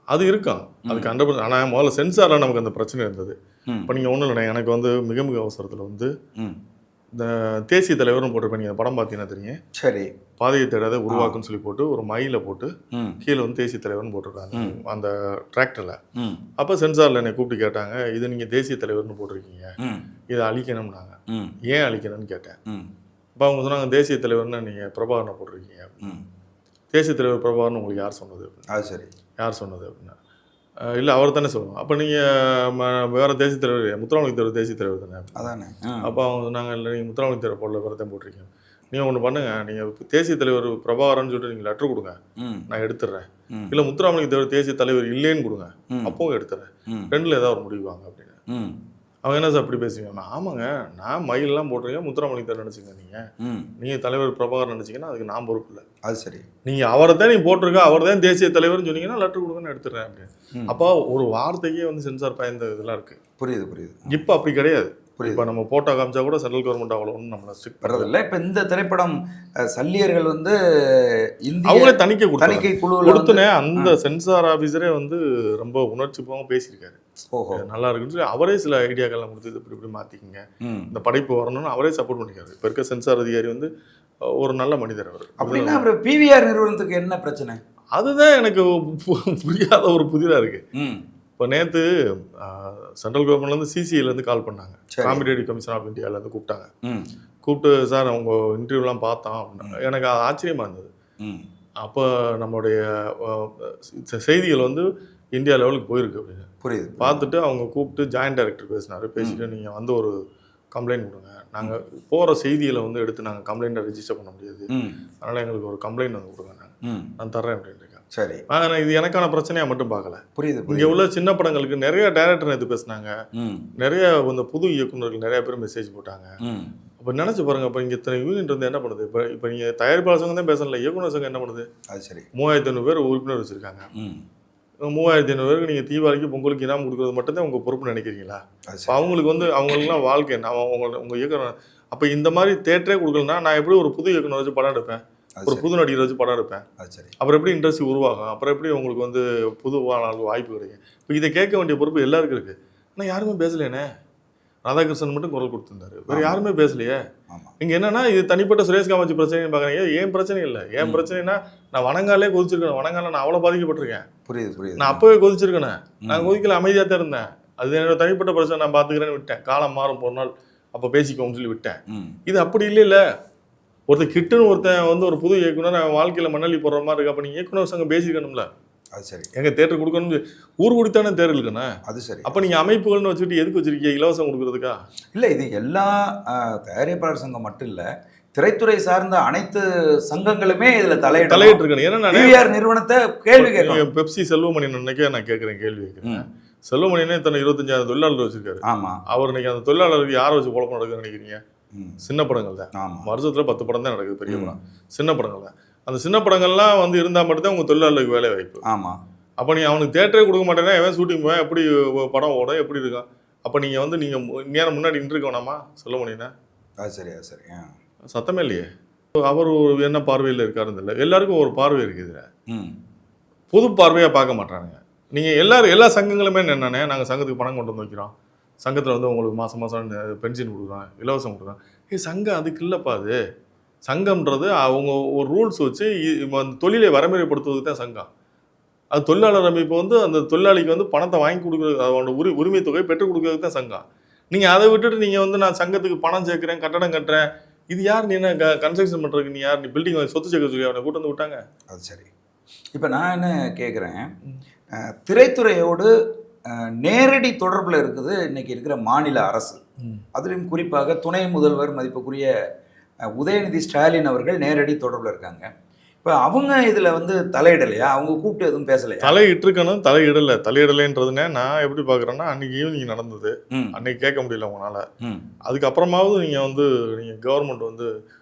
[SPEAKER 2] அது இருக்கும். அதுக்கு 100%. ஆனால் முதல்ல சென்சாரில் நமக்கு அந்த பிரச்சனை இருந்தது. இப்போ நீங்கள் ஒன்றும் இல்லை, எனக்கு வந்து மிக அவசரத்தில் வந்து இந்த தேசிய தலைவர்னு போட்டிருப்பேன். நீங்கள் படம் பார்த்தீங்கன்னா தெரியும்.
[SPEAKER 1] சரி.
[SPEAKER 2] பாதையை தேடாத உருவாக்குன்னு சொல்லி போட்டு ஒரு மயில போட்டு கீழே வந்து தேசிய தலைவர்னு போட்டிருக்காங்க அந்த டிராக்டரில். அப்போ சென்சாரில் என்னை கூப்பிட்டு கேட்டாங்க, இது நீங்கள் தேசிய தலைவர்னு போட்டிருக்கீங்க, இதை அழிக்கணும்னாங்க. ஏன் அழிக்கணும்னு கேட்டேன். இப்போ அவங்க சொன்னாங்க தேசிய தலைவர்னு நீங்கள் பிரபாகரனை போட்டிருக்கீங்க. தேசிய தலைவர் பிரபாகரன் உங்களுக்கு யார் சொன்னது?
[SPEAKER 1] அது சரி.
[SPEAKER 2] யார் சொன்னது அப்படின்னா, இல்லை அவர் தானே சொல்லணும். அப்போ நீங்கள் வேறு தேசிய தலைவர், முத்துராமலிங்க தேவர் தேசிய தலைவர் தானே?
[SPEAKER 1] அதானே.
[SPEAKER 2] அப்போ அவங்க சொன்னாங்க, இல்லை நீங்கள் முத்துராமலிங்க தேவர் போடல, வேறு தான் போட்டிருக்கீங்க. நீங்கள் ஒன்று பண்ணுங்கள், நீங்கள் தேசிய தலைவர் பிரபாகரன் சொல்லிட்டு நீங்கள் லெட்டர் கொடுங்க, நான் எடுத்துடுறேன். இல்லை முத்துராமலிங்க தேவர் தேசிய தலைவர் இல்லைன்னு கொடுங்க, அப்பவும் எடுத்துறேன். ரெண்டில் ஏதாவது ஒரு முடிவு வாங்க அப்படின்னு. அவங்க என்ன சார் அப்படி பேசுவீங்க? ஆமாங்க, நான் மயிலெலாம் போட்டிருக்கேன், முத்துராமலிங்க தேவர் நினச்சிங்க, நீங்கள் தலைவர் பிரபாகரன் நினச்சிங்கன்னா அதுக்கு நான் பொறுப்பு இல்லை.
[SPEAKER 1] அது சரி.
[SPEAKER 2] நீங்கள் அவரை தான் நீங்கள் போட்டிருக்க, அவர் தான் தேசிய தலைவர்னு சொன்னீங்கன்னா லெட்டர் கொடுங்கன்னு எடுத்துடுறேன் அப்படின்னு. அப்போ ஒரு வார்த்தைக்கே வந்து சென்சார் பயந்த இதெல்லாம் இருக்குது.
[SPEAKER 1] புரியுது.
[SPEAKER 2] இப்போ அப்படி கிடையாது. இப்போ நம்ம போட்டோ காமிச்சா கூட சென்ட்ரல் கவர்மெண்ட் அவ்வளோ ஒன்றும் நம்மளை ஸ்ட்ரிக்ட்
[SPEAKER 1] பண்ணுறதில்ல. இப்போ இந்த திரைப்படம் சல்லியர்கள் வந்து
[SPEAKER 2] அவங்களே தணிக்கை குழு கொடுத்துனே அந்த சென்சார் ஆஃபீஸரே வந்து ரொம்ப உணர்ச்சி போக பேசியிருக்காரு.
[SPEAKER 1] ஓஹோ,
[SPEAKER 2] நல்லா இருக்குன்னு சொல்லி அவரே சில ஐடியாக்கள்லாம் கொடுத்து இப்படி மாற்றிக்கிங்க, இந்த படைப்பு வரணும்னு அவரே சப்போர்ட் பண்ணிக்காரு. இப்போ இருக்க சென்சார் அதிகாரி வந்து ஒரு நல்ல மனிதர் அவர்.
[SPEAKER 1] அப்படின்னா அப்புறம் பிவிஆர் நிறுவனத்துக்கு என்ன பிரச்சனை?
[SPEAKER 2] அதுதான் எனக்கு புரியாத ஒரு புதிராக இருக்குது. இப்போ நேற்று சென்ட்ரல் கவர்மெண்ட்லேருந்து சிசிஐலேருந்து கால் பண்ணாங்க, காம்படிட்டிவ் கமிஷன் ஆஃப் இந்தியாவிலேருந்து கூப்பிட்டாங்க. கூப்பிட்டு சார் அவங்க இன்டர்வியூலாம் பார்த்தோம். எனக்கு அது ஆச்சரியமாக இருந்தது. அப்போ நம்மளுடைய செய்திகள் வந்து இந்தியா லெவலுக்கு போயிருக்கு அப்படின்னு
[SPEAKER 1] புரியுது.
[SPEAKER 2] பார்த்துட்டு அவங்க கூப்பிட்டு ஜாயின்ட் டைரக்டர் பேசினார். பேசிட்டு நீங்கள் வந்து கம்ப்ளைண்ட் கொடுங்க. நாங்கள் போகிற செய்தியில் வந்து எடுத்து நாங்கள் கம்ப்ளைண்ட்டை ரெஜிஸ்டர் பண்ண முடியாது,
[SPEAKER 1] ம்
[SPEAKER 2] அதனால் எங்களுக்கு ஒரு கம்ப்ளைண்ட் வந்து கொடுங்க,
[SPEAKER 1] ம்
[SPEAKER 2] நான் தர்றேன் அப்படின்னு இருக்கேன்.
[SPEAKER 1] சரி,
[SPEAKER 2] நான் இது எனக்கான பிரச்சனையாக மட்டும் பார்க்கல.
[SPEAKER 1] புரியுது
[SPEAKER 2] இங்கே
[SPEAKER 1] புரியுது.
[SPEAKER 2] உள்ள சின்ன படங்களுக்கு நிறைய டைரக்டர் எடுத்து பேசுனாங்க,
[SPEAKER 1] ம்
[SPEAKER 2] நிறைய இந்த புது இயக்குநர்கள் நிறைய பேர் மெசேஜ் போட்டாங்க.
[SPEAKER 1] ம்
[SPEAKER 2] அப்போ நினச்சி பாருங்க, இப்போ இங்கே இத்தனை யூனிட் வந்து என்ன பண்ணுது? இப்போ நீங்கள் தயாரிப்பாளர் சங்கம் தான் பேசல, இயக்குனர் சங்கம் என்ன பண்ணுது?
[SPEAKER 1] அது சரி.
[SPEAKER 2] 3500 பேர் உறுப்பினர் வச்சுருக்காங்க.
[SPEAKER 1] ம்
[SPEAKER 2] 3500 பேருக்கு நீங்கள் தீபாவளிக்கு பொங்கலுக்கு இனாம் கொடுக்குறது மட்டும்தான் உங்கள் பொறுப்பு நினைக்கிறீங்களா?
[SPEAKER 1] அது
[SPEAKER 2] இப்போ
[SPEAKER 1] சரி.
[SPEAKER 2] அவங்களுக்கு வந்து அவங்களுக்குலாம் வாழ்க்கை என்ன? உங்கள் இயக்குனர் அப்போ இந்த மாதிரி தேட்டரே கொடுக்கலன்னா நான் எப்படி ஒரு புது இயக்குனர் வச்சு படம் எடுப்பேன்,
[SPEAKER 1] அது
[SPEAKER 2] ஒரு
[SPEAKER 1] சரி.
[SPEAKER 2] புது நடிகர் வச்சு படம் எடுப்பேன்?
[SPEAKER 1] அது சரி.
[SPEAKER 2] அப்புறம் எப்படி இண்டஸ்ட்ரி உருவாகும்? அப்புறம் எப்படி உங்களுக்கு வந்து புது வாய்ப்பு கிடைக்கும்? இப்போ இதை கேட்க வேண்டிய பொறுப்பு எல்லாருக்கும் இருக்குது. ஆனால் யாருமே பேசலையேண்ணே. ராதாகிருஷ்ணன் மட்டும் குரல் கொடுத்துருந்தாரு, வேறு யாருமே பேசலையே.
[SPEAKER 1] ஆமாம்.
[SPEAKER 2] இங்கே என்னன்னா, இது தனிப்பட்ட சுரேஷ் காமாட்சி பிரச்சனைன்னு பார்க்குறீங்க. ஏன் பிரச்சனை இல்லை. ஏன் பிரச்சனைனா, நான் வணங்காலே கொதிச்சிருக்கேன். வணங்கால நான் அவ்வளோ பாதிக்கப்பட்டிருக்கேன்.
[SPEAKER 1] புரியுது புரியுது.
[SPEAKER 2] நான் அப்போவே கொதிச்சிருக்கேனே. நான் கொதிக்கல, அமைதியாக தான் இருந்தேன். அது என்னோட தனிப்பட்ட பிரச்சனை, நான் பார்த்துக்கிறேன்னு விட்டேன். காலம் மாறும் ஒரு நாள், அப்போ பேசிக்கோன்னு சொல்லி விட்டேன்.
[SPEAKER 1] ம்
[SPEAKER 2] இது அப்படி இல்லைல்ல. ஒருத்தர் கிட்டுன்னு ஒருத்தன் வந்து ஒரு புது இயக்குனர் அவன் வாழ்க்கையில் மண்ணள்ளி போடுற மாதிரி இருக்கு. அப்போ நீங்கள் இயக்குனர் சங்கம் பேசிக்கணும்ல.
[SPEAKER 1] அது சரி.
[SPEAKER 2] எங்கள் தேட்டர் கொடுக்கணும், ஊர் கூடித்தானே தேட்டர் இருக்குண்ணே.
[SPEAKER 1] அது சரி.
[SPEAKER 2] அப்போ நீங்கள் அமைப்புகள்னு வச்சுக்கிட்டு எதுக்கு வச்சிருக்கீங்க? இலவசம் கொடுக்குறதுக்கா?
[SPEAKER 1] இல்லை, இது எல்லா தயாரிப்பாளர் சங்கம் மட்டும் இல்லை, திரைத்துறை சார்ந்த அனைத்து சங்கங்களுமே இதில்
[SPEAKER 2] தலையிட்டு இருக்கணும். ஏன்னா
[SPEAKER 1] பிவிஆர் நிறுவனத்தை கேள்வி கேட்கணும்.
[SPEAKER 2] பெப்சி செல்வமணி அன்னைக்கே நான் கேட்குறேன், கேள்வி கேட்குறேன். செல்வமணினே தன்னை 25,000 தொழிலாளர் வச்சிருக்காரு.
[SPEAKER 1] ஆமாம்.
[SPEAKER 2] அவர் இன்னைக்கு அந்த தொழிலாளருக்கு யாரை வச்சு குழப்பம் நடக்குதுன்னு நினைக்கிறீங்க? சின்ன படங்கள் தான்.
[SPEAKER 1] ஆமாம்.
[SPEAKER 2] வருஷத்துல 10 படம் தான் நடக்குது, பெரிய படம். சின்ன படங்கள் தான். அந்த சின்ன படங்கள்லாம் வந்து இருந்தால் மட்டும்தான் உங்கள் தொழிலாளருக்கு வேலை வாய்ப்பு.
[SPEAKER 1] ஆமாம்.
[SPEAKER 2] அப்போ நீ அவனுக்கு தேட்டரே கொடுக்க மாட்டேன்னா எவன் ஷூட்டிங் போவேன், எப்படி படம் ஓடும், எப்படி இருக்கும்? அப்போ நீங்கள் வந்து நீங்கள் நேரம் முன்னாடி நின்றுக்க வேணாமா? செல்வமணினா
[SPEAKER 1] அது சரி. அது சரி.
[SPEAKER 2] சத்தமே இல்லையே. அவர் என்ன பார்வையில் இருக்காருன்னு இல்லை. எல்லாருக்கும் ஒரு பார்வை இருக்குது.
[SPEAKER 1] ம்
[SPEAKER 2] பொது பார்வையாக பார்க்க மாட்டாங்க. நீங்கள் எல்லா சங்கங்களுமே என்னென்ன, நாங்கள் சங்கத்துக்கு பணம் கொண்டு வந்து வைக்கிறோம், சங்கத்தில் வந்து உங்களுக்கு மாதம் மாதம் பென்ஷன் கொடுக்குறோம், இலவசம் கொடுக்குறோம். சங்கம் அதுக்கு இல்லைப்பா. அது சங்கம்ன்றது அவங்க ஒரு ரூல்ஸ் வச்சு அந்த தொழிலை வரமுறைப்படுத்துவதுக்கு தான் சங்கம். அது தொழிலாளர் அமைப்பு வந்து அந்த தொழிலாளிக்கு வந்து பணத்தை வாங்கி கொடுக்குறது, அவனோட உரிமை தொகையை பெற்றுக் கொடுக்கறதுக்கு தான் சங்கம். நீங்கள் அதை விட்டுட்டு நீங்கள் வந்து நான் சங்கத்துக்கு பணம் சேர்க்குறேன், கட்டடம் கட்டுறேன், இது யார்? நீ என்ன கன்ஸ்ட்ரக்ஷன் பண்ணுறதுக்கு நீ யார்? நீ பில்டிங் சொத்து சேர்க்க சொல்லி அவனை கூட்டு வந்து விட்டாங்க.
[SPEAKER 1] அது சரி. இப்போ நான் என்ன கேட்குறேன், திரைத்துறையோடு நேரடி தொடர்பில் இருக்குது இன்னைக்கு இருக்கிற மாநில அரசு. அதுலேயும் குறிப்பாக துணை முதல்வர் மதிப்புக்குரிய உதயநிதி ஸ்டாலின் அவர்கள் நேரடி தொடர்பில் இருக்காங்க. இப்போ அவங்க இதில் வந்து தலையிடலையா? அவங்க கூப்பிட்டு எதுவும் பேசலையா?
[SPEAKER 2] தலையிட்டிருக்கணும், தலையிடலைன்றதுங்க. நான் எப்படி பார்க்குறேன்னா, அன்னைக்கு ஈவினிங் நடந்தது, அன்னைக்கு கேட்க முடியல உங்களால். அதுக்கப்புறமாவது நீங்கள் வந்து கவர்மெண்ட் வந்து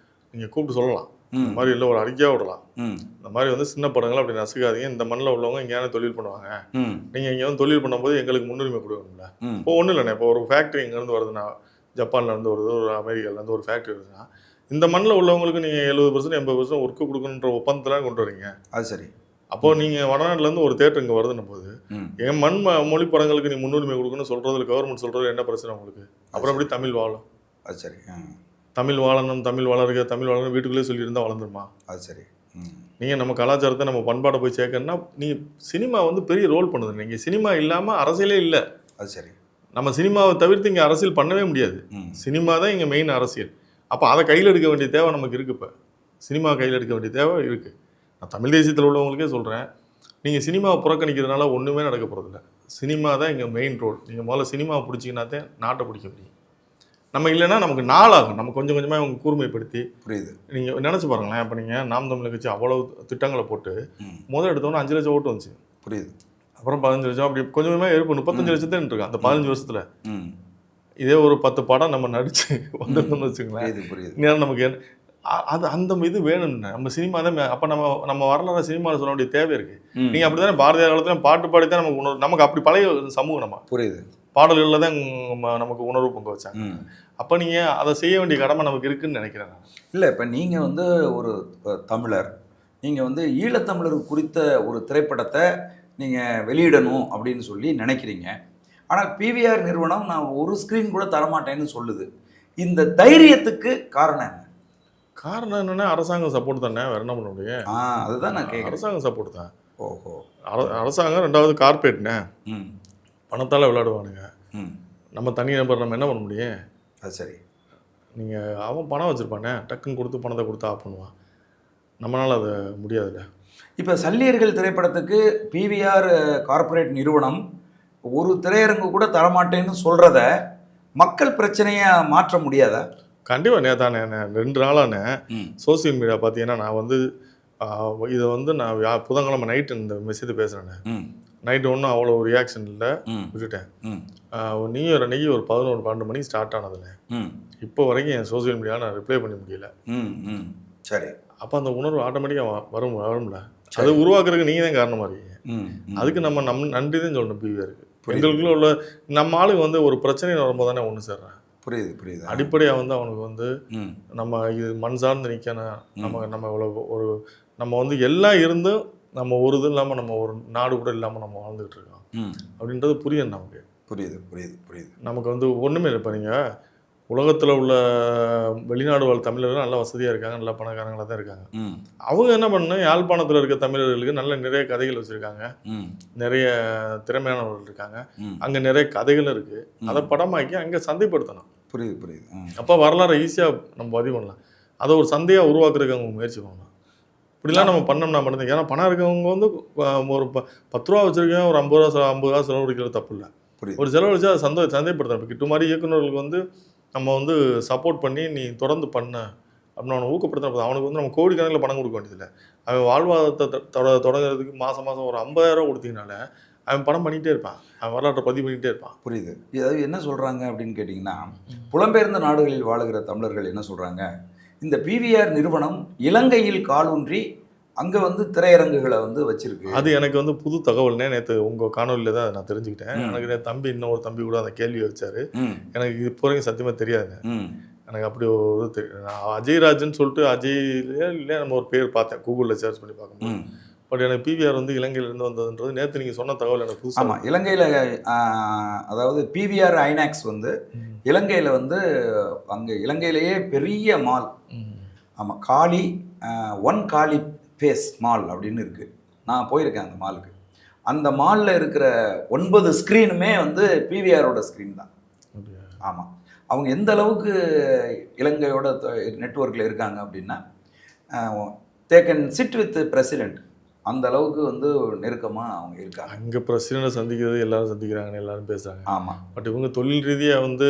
[SPEAKER 2] நீங்கள் கூப்பிட்டு சொல்லலாம், இந்த மாதிரி இல்லை, ஒரு அறிக்கையாக விடலாம். இந்த மாதிரி வந்து சின்ன படங்கள் அப்படி நசுக்காதீங்க, இந்த மண்ணில் உள்ளவங்க இங்கேயான தொழில் பண்ணுவாங்க, நீங்கள் இங்கே வந்து தொழில் பண்ணும்போது எங்களுக்கு முன்னுரிமை கொடுக்கணும்ல. இப்போ ஒன்றும் இல்லைண்ணே, இப்போ ஒரு ஃபேக்ட்ரி இங்கேருந்து வருதுன்னா, ஜப்பான்லேருந்து வருது, ஒரு அமெரிக்காவிலேருந்து ஒரு ஃபேக்ட்ரி வருதுன்னா, இந்த மண்ணில் உள்ளவங்களுக்கு நீங்கள் 70% 80% ஒர்க்கு கொடுக்கணுன்ற ஒப்பந்தத்தில் கொண்டு வரீங்க. அது சரி. அப்போது நீங்கள் வடநாட்டிலேருந்து ஒரு தேட்டர் இங்கே வருதுன்னும் போது என் மொழி படங்களுக்கு நீ முன்னுரிமை கொடுக்கணும்னு சொல்கிறதுல கவர்மெண்ட் சொல்கிறது என்ன பிரச்சனை உங்களுக்கு? அப்புறம் எப்படி தமிழ் வாழும்? அது சரி. தமிழ் வாழணும், தமிழ் வளருக, தமிழ் வளரணும் வீட்டுக்குள்ளே சொல்லியிருந்தால் வளர்ந்துருமா? அது சரி. நீங்கள் நம்ம கலாச்சாரத்தை, நம்ம பண்பாடை போய் சேர்க்கணும்னா நீங்கள் சினிமா வந்து பெரிய ரோல் பண்ணுது. நீங்கள் சினிமா இல்லாமல் அரசியலே இல்லை. அது சரி. நம்ம சினிமாவை தவிர்த்து இங்கே அரசியல் பண்ணவே முடியாது. சினிமா தான் இங்கே மெயின் அரசியல். அப்போ அதை கையில் எடுக்க வேண்டிய தேவை நமக்கு இருக்குது. இப்போ சினிமா கையில் எடுக்க வேண்டிய தேவை இருக்குது. நான் தமிழ் தேசியத்தில் உள்ளவங்களுக்கே சொல்கிறேன், நீங்கள் சினிமாவை புறக்கணிக்கிறதுனால ஒன்றுமே நடக்க போகிறதில்ல. சினிமா தான் இங்கே மெயின் ரோல். நீங்கள் முதல்ல சினிமாவை பிடிச்சிங்கன்னா தான் நாட்டை பிடிக்க முடியும். நம்ம இல்லைன்னா நமக்கு நாளாகும். நம்ம கொஞ்சம் கொஞ்சமாக அவங்க கூர்மைப்படுத்தி, புரியுது, நீங்கள் நினச்சி பாருங்களேன். இப்போ நீங்கள் நாம் தமிழ் கட்சி அவ்வளோ திட்டங்களை போட்டு முதல் எடுத்தோன்னா 5 லட்சம் ஓட்டு வந்துச்சு. புரியுது. அப்புறம் 15 லட்சம், அப்படி கொஞ்சம் கொஞ்சமாக ஏற்படும். 35 லட்சத்தை இருக்கான் அந்த 15 வருஷத்தில். இதே ஒரு 10 படம் நம்ம நடிச்சு வந்துருந்தோம்னு வச்சுங்களேன், நமக்கு அது அந்த இது வேணும்னு நம்ம சினிமா தான். அப்போ நம்ம வரலாறு சினிமாவில் சொல்ல வேண்டிய தேவை இருக்குது. நீங்கள் அப்படி தானே பாரதியார் காலத்தில் பாட்டு பாடி தான் நமக்கு உணர்வு, நமக்கு அப்படி பழைய சமூகம் நம்ம. புரியுது. பாடல்களில் தான் நமக்கு உணர்வு பொங்க வச்சாங்க. அப்போ நீங்கள் அதை செய்ய வேண்டிய கடமை நமக்கு இருக்குன்னு நினைக்கிறேன். இல்லை, இப்போ நீங்கள் வந்து ஒரு தமிழர், நீங்கள் வந்து ஈழத்தமிழர் குறித்த ஒரு திரைப்படத்தை நீங்கள் வெளியிடணும் அப்படின்னு சொல்லி நினைக்கிறீங்க. ஆனால் பிவிஆர் நிறுவனம் நான் ஒரு ஸ்க்ரீன் கூட தரமாட்டேன்னு சொல்லுது. இந்த தைரியத்துக்கு காரணம் என்ன? காரணம் என்னன்னா, அரசாங்கம் சப்போர்ட் தானே, வேற என்ன பண்ண முடியும்? அதுதான் நான் கேட்குறேன். அரசாங்கம் சப்போர்ட் தான். ஓஹோ. அரசாங்கம், ரெண்டாவது கார்பரேட்னே, பணத்தால் விளையாடுவானுங்க. நம்ம தனி நபர் நம்ம என்ன பண்ண முடியும்? அது சரி. நீங்கள் அவன் பணம் வச்சுருப்பானே, டக்குன்னு கொடுத்து பணத்தை கொடுத்து ஆஃப் பண்ணுவான். நம்மளால் அது முடியாதுல்ல. இப்போ சல்லியர்கள் திரைப்படத்துக்கு பிவிஆர் கார்பரேட் நிறுவனம் ஒரு திரையரங்கு கூட தரமாட்டேன்னு சொல்கிறத
[SPEAKER 1] மக்கள் பிரச்சனையை மாற்ற முடியாதா?
[SPEAKER 2] கண்டிப்பாக நேதானே 2 நாளானே
[SPEAKER 1] ம்
[SPEAKER 2] சோசியல் மீடியா பார்த்தீங்கன்னா நான் வந்து இதை வந்து நான் புதன்கிழமை நைட்டு இந்த மெசேஜ் பேசுகிறேண்ணே.
[SPEAKER 1] ம்
[SPEAKER 2] நைட்டு ஒன்றும் அவ்வளோ ஒரு ரியாக்ஷன் இல்லை,
[SPEAKER 1] ம்
[SPEAKER 2] விட்டுட்டேன்.
[SPEAKER 1] ம்
[SPEAKER 2] நியூ இயர் அன்னைக்கு ஒரு 11-12 மணிக்கு ஸ்டார்ட் ஆனதுண்ணே.
[SPEAKER 1] ம்
[SPEAKER 2] இப்போ வரைக்கும் என் சோசியல் மீடியாவில் நான் ரிப்ளை பண்ண முடியல.
[SPEAKER 1] ம் ம் சரி.
[SPEAKER 2] அப்போ அந்த உணர்வு ஆட்டோமேட்டிக்காக வரும்ல. அது உருவாக்குறதுக்கு நீங்கள் தான் காரணமாக இருக்கீங்க. அதுக்கு நம்ம நன்றி தான் சொல்லணும் பிவிஆருக்கு. எங்களுக்குள்ள உள்ள நம்ம ஆளுங்க வந்து ஒரு பிரச்சனை வரும்போது தானே ஒன்று சேர்றேன்.
[SPEAKER 1] புரியுது புரியுது.
[SPEAKER 2] அடிப்படையாக வந்து அவனுக்கு வந்து நம்ம இது மண் சார்ந்து நிற்கணும். நம்ம இவ்வளோ ஒரு நம்ம வந்து எல்லாம் இருந்தும் நம்ம ஒரு இது இல்லாமல் நம்ம ஒரு நாடு கூட இல்லாமல் நம்ம வாழ்ந்துகிட்டு இருக்கோம் அப்படின்றது புரியணும் நமக்கு.
[SPEAKER 1] புரியுது புரியுது புரியுது. நமக்கு
[SPEAKER 2] வந்து ஒன்றுமே இல்லை. இப்போ நீங்கள் உலகத்தில் உள்ள வெளிநாடு வாழ் தமிழர்கள் நல்லா வசதியாக இருக்காங்க, நல்லா பணக்காரங்களாக தான் இருக்காங்க. அவங்க என்ன பண்ணணும், யாழ்ப்பாணத்தில் இருக்க தமிழர்களுக்கு நல்ல நிறைய கதைகள் வச்சுருக்காங்க, நிறைய திறமையானவர்கள் இருக்காங்க, அங்கே நிறைய கதைகள் இருக்குது. அதை படமாக்கி அங்கே சந்தைப்படுத்தணும்.
[SPEAKER 1] புரியுது புரியுது.
[SPEAKER 2] அப்போ வரலாறு ஈஸியாக நம்ம பதிவு பண்ணலாம். அதை ஒரு சந்தையாக உருவாக்குறதுக்கு அவங்க முயற்சி பண்ணலாம். இப்படிலாம் நம்ம பண்ணோம்னா மட்டும்தான். ஏன்னா பணம் இருக்கவங்க வந்து ஒரு 10 ரூபா வச்சுருக்கேன், ஒரு 50 ரூபா செலவழிக்கிறது தப்பு இல்லை. ஒரு செலவழிச்சா அதை சந்தைப்படுத்தணும். இப்போ கிட்ட மாதிரி இயக்குநர்களுக்கு வந்து நம்ம வந்து சப்போர்ட் பண்ணி நீ தொடர்ந்து பண்ண அப்படின்னு அவனை ஊக்கப்படுத்த. அவனுக்கு வந்து நம்ம கோடிக்கணக்கில் பணம் கொடுக்க வேண்டியதில்லை. அவன் வாழ்வாதாரத்தை தொடங்குறதுக்கு மாதம் ஒரு 50,000 கொடுத்தீங்கனால அவன் பணம் பண்ணிகிட்டே இருப்பான், அவன் வரலாற்றை பதிவு பண்ணிகிட்டே இருப்பான்.
[SPEAKER 1] புரியுது. இதாவது என்ன சொல்கிறாங்க அப்படின்னு கேட்டிங்கன்னா, புலம்பெயர்ந்த நாடுகளில் வாழுகிற தமிழர்கள் என்ன சொல்கிறாங்க, இந்த பிவிஆர் நிறுவனம் இலங்கையில் காலூன்றி அங்கே வந்து திரையரங்குகளை வந்து வச்சிருக்கு.
[SPEAKER 2] அது எனக்கு வந்து புது தகவல்னே. நேற்று உங்கள் காணொலியில் தான் நான் தெரிஞ்சுக்கிட்டேன். எனக்கு நேற்று தம்பி இன்னொரு தம்பி கூட அந்த கேள்வி வச்சார். எனக்கு இப்போ வரைக்கும் சத்தியமாக தெரியாதுங்க. எனக்கு அப்படி ஒரு தெரியும். நான் அஜய்ராஜன் சொல்லிட்டு அஜய்லே நம்ம ஒரு பேர் பார்த்தேன் கூகுளில் சர்ச் பண்ணி பார்க்கும்போது. பட் எனக்கு பிவிஆர் வந்து இலங்கையிலேருந்து வந்ததுன்றது நேற்று நீங்கள் சொன்ன தகவல் எனக்கு புதுசு.
[SPEAKER 1] ஆமாம், இலங்கையில் அதாவது பிவிஆர் ஐநாக்ஸ் வந்து இலங்கையில் வந்து அங்கே இலங்கையிலேயே பெரிய மால். ஆமாம், காளி காளி ஃபேஸ் மால் அப்படின்னு இருக்குது. நான் போயிருக்கேன் அந்த மாலுக்கு. அந்த மாலில் இருக்கிற 9 ஸ்க்ரீனுமே வந்து பிவிஆரோட ஸ்க்ரீன் தான். ஆமாம், அவங்க எந்த அளவுக்கு இலங்கையோட நெட்வொர்க்கில் இருக்காங்க அப்படின்னா, they can sit with president, அந்த அளவுக்கு வந்து நெருக்கமாக அவங்க இருக்காங்க.
[SPEAKER 2] அங்கே பிரசிடென்ட்டை சந்திக்கிறது எல்லாரும் சந்திக்கிறாங்கன்னு எல்லாரும் பேசுகிறாங்க.
[SPEAKER 1] ஆமாம்,
[SPEAKER 2] பட் இவங்க தொழில் ரீதியாக வந்து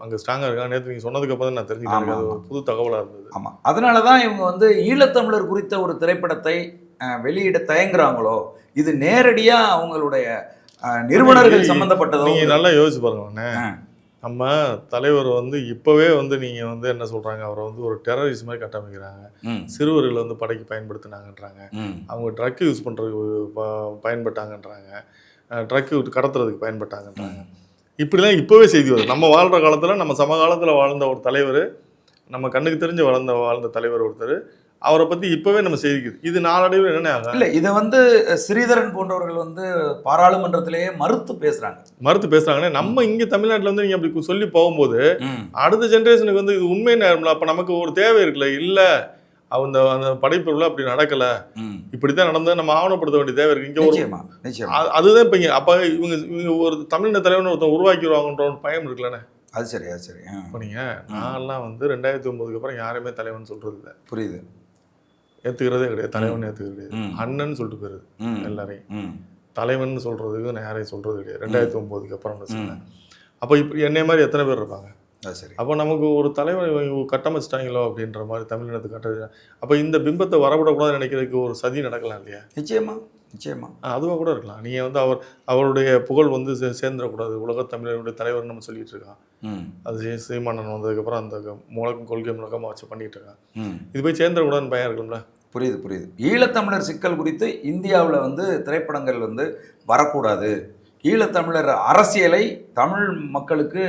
[SPEAKER 2] அங்கே ஸ்ட்ராங்காக இருக்காங்க. நேற்று நீங்கள் சொன்னதுக்கப்புறம் தான் நான் தெரிஞ்சுக்கிட்டேன். அது ஒரு புது தகவலாக இருந்தது.
[SPEAKER 1] ஆமாம், அதனால தான் இவங்க வந்து ஈழத்தமிழர் குறித்த ஒரு திரைப்படத்தை வெளியிட தயங்குறாங்களோ, இது நேரடியாக அவங்களுடைய நிறுவனர்கள் சம்மந்தப்பட்டதோ.
[SPEAKER 2] நீங்கள் நல்லா யோசிச்சு பாருங்க. நம்ம தலைவர் வந்து இப்போவே வந்து நீங்கள் வந்து என்ன சொல்கிறாங்க, அவரை வந்து ஒரு டெரரிஸ்ட் மாதிரி கட்டமைக்கிறாங்க. சிறுவர்களை வந்து படைக்கு பயன்படுத்தினாங்கன்றாங்க, அவங்க ட்ரக் யூஸ் பண்ணுறதுக்கு பயன்பட்டாங்கன்றாங்க, ட்ரக் கடத்துறதுக்கு பயன்பட்டாங்கன்றாங்க. இப்படிலாம் இப்போவே செய்தி வருது. நம்ம வாழ்கிற காலத்தில், நம்ம சமகாலத்தில் வாழ்ந்த ஒரு தலைவர், நம்ம கண்ணுக்கு தெரிஞ்சு வாழ்ந்த தலைவர் ஒருத்தர், அவரை பற்றி இப்போவே நம்ம செய்திக்குது. இது நாளடைவில் என்ன ஆகும்
[SPEAKER 1] இல்லை, இதை வந்து ஸ்ரீதரன் போன்றவர்கள் வந்து பாராளுமன்றத்திலேயே மறுத்து
[SPEAKER 2] பேசுகிறாங்கன்னே. நம்ம இங்கே தமிழ்நாட்டில் வந்து நீங்கள் அப்படி சொல்லி போகும்போது அடுத்த ஜென்ரேஷனுக்கு வந்து இது உண்மை நேரம்ல. அப்போ நமக்கு ஒரு தேவை இருக்குல்ல, இல்லை அந்த அந்த படைப்புல அப்படி நடக்கலை, இப்படித்தான் நடந்தது, நம்ம ஆவணப்படுத்த வேண்டிய தேவை இருக்கு. இங்கே அதுதான் இப்போ அப்போ இவங்க ஒரு தமிழ்நாடு தலைவன் ஒருத்தர் உருவாக்கிடுவாங்கன்ற ஒரு பயம் இருக்குல்லண்ணே.
[SPEAKER 1] அது சரி, அது சரி.
[SPEAKER 2] இப்போ நீங்கள் நான்லாம் வந்து 2009க்கு அப்புறம் யாருமே தலைவன் சொல்கிறது இல்லை.
[SPEAKER 1] புரியுது.
[SPEAKER 2] ஏற்றுக்கிறதே கிடையாது. தலைவன் ஏற்றுக்கிறது கிடையாது. அண்ணன் சொல்லிட்டு போயிருது எல்லாரையும். தலைவன் சொல்கிறதுக்கு நான் யாரையும் சொல்கிறது கிடையாது 2009க்கு அப்புறம் சொன்னேன். அப்போ இப்போ என்னைய மாதிரி எத்தனை பேர் இருப்பாங்க?
[SPEAKER 1] சரி.
[SPEAKER 2] அப்போ நமக்கு ஒரு தலைவன் கட்டமைச்சிட்டாங்களோ அப்படின்ற மாதிரி தமிழ்நாட்டு கட்ட. அப்போ இந்த பிம்பத்தை வரவிடக்கூடாதுன்னு நினைக்கிறதுக்கு ஒரு சதி நடக்கலாம் இல்லையா?
[SPEAKER 1] நிச்சயமா
[SPEAKER 2] அதுவாக கூட இருக்கலாம். நீங்கள் வந்து அவருடைய புகழ் வந்து சேர்ந்துடக்கூடாது, உலக தமிழருடைய தலைவர் நம்ம சொல்லிட்டு இருக்கான். அது சீமானன் வந்ததுக்கப்புறம் அந்த கொள்கை முழக்கமாக வச்சு பண்ணிட்டு இருக்கான். இது போய் சேர்ந்துடக்கூடாதுன்னு பயம் இருக்கும்ல.
[SPEAKER 1] புரியுது. ஈழத்தமிழர் சிக்கல் குறித்து இந்தியாவில் வந்து திரைப்படங்கள் வந்து வரக்கூடாது, ஈழத்தமிழர் அரசியலை தமிழ் மக்களுக்கு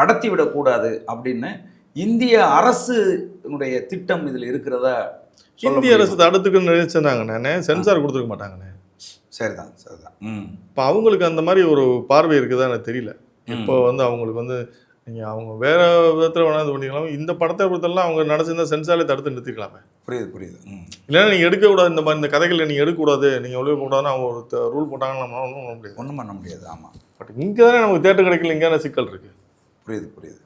[SPEAKER 1] கடத்தி விடக்கூடாது அப்படின்னு இந்திய அரசுடைய திட்டம் இதில் இருக்கிறதா?
[SPEAKER 2] இந்திய அரசு தடுத்துக்கு நினைச்சாங்கண்ணே, சென்சார் கொடுத்துருக்க மாட்டாங்கண்ணே.
[SPEAKER 1] சரிதான்.
[SPEAKER 2] இப்போ அவங்களுக்கு அந்த மாதிரி ஒரு பார்வை இருக்குதா எனக்கு தெரியல. இப்போ வந்து அவங்களுக்கு வந்து நீங்கள் அவங்க வேற விதத்தில் வேணா இது பண்ணிக்கலாம். இந்த படத்தை பொறுத்தெல்லாம் அவங்க நினச்சிருந்தா சென்சாலே தடுத்து நிறுத்திக்கலாமே.
[SPEAKER 1] புரியுது.
[SPEAKER 2] இல்லைன்னா நீங்கள் எடுக்கக்கூடாது, இந்த கதைகளை நீங்கள் எடுக்கக்கூடாது, நீங்கள் ஒழிக்கக்கூடாதுன்னு அவங்க ஒரு ரூல் போட்டாங்கன்னா நம்ம ஒன்றும் பண்ண முடியாது. ஆமாம், பட் இங்கே தானே நமக்கு தேட்டர் கிடைக்கல, இங்கே சிக்கல் இருக்குது. புரியுது.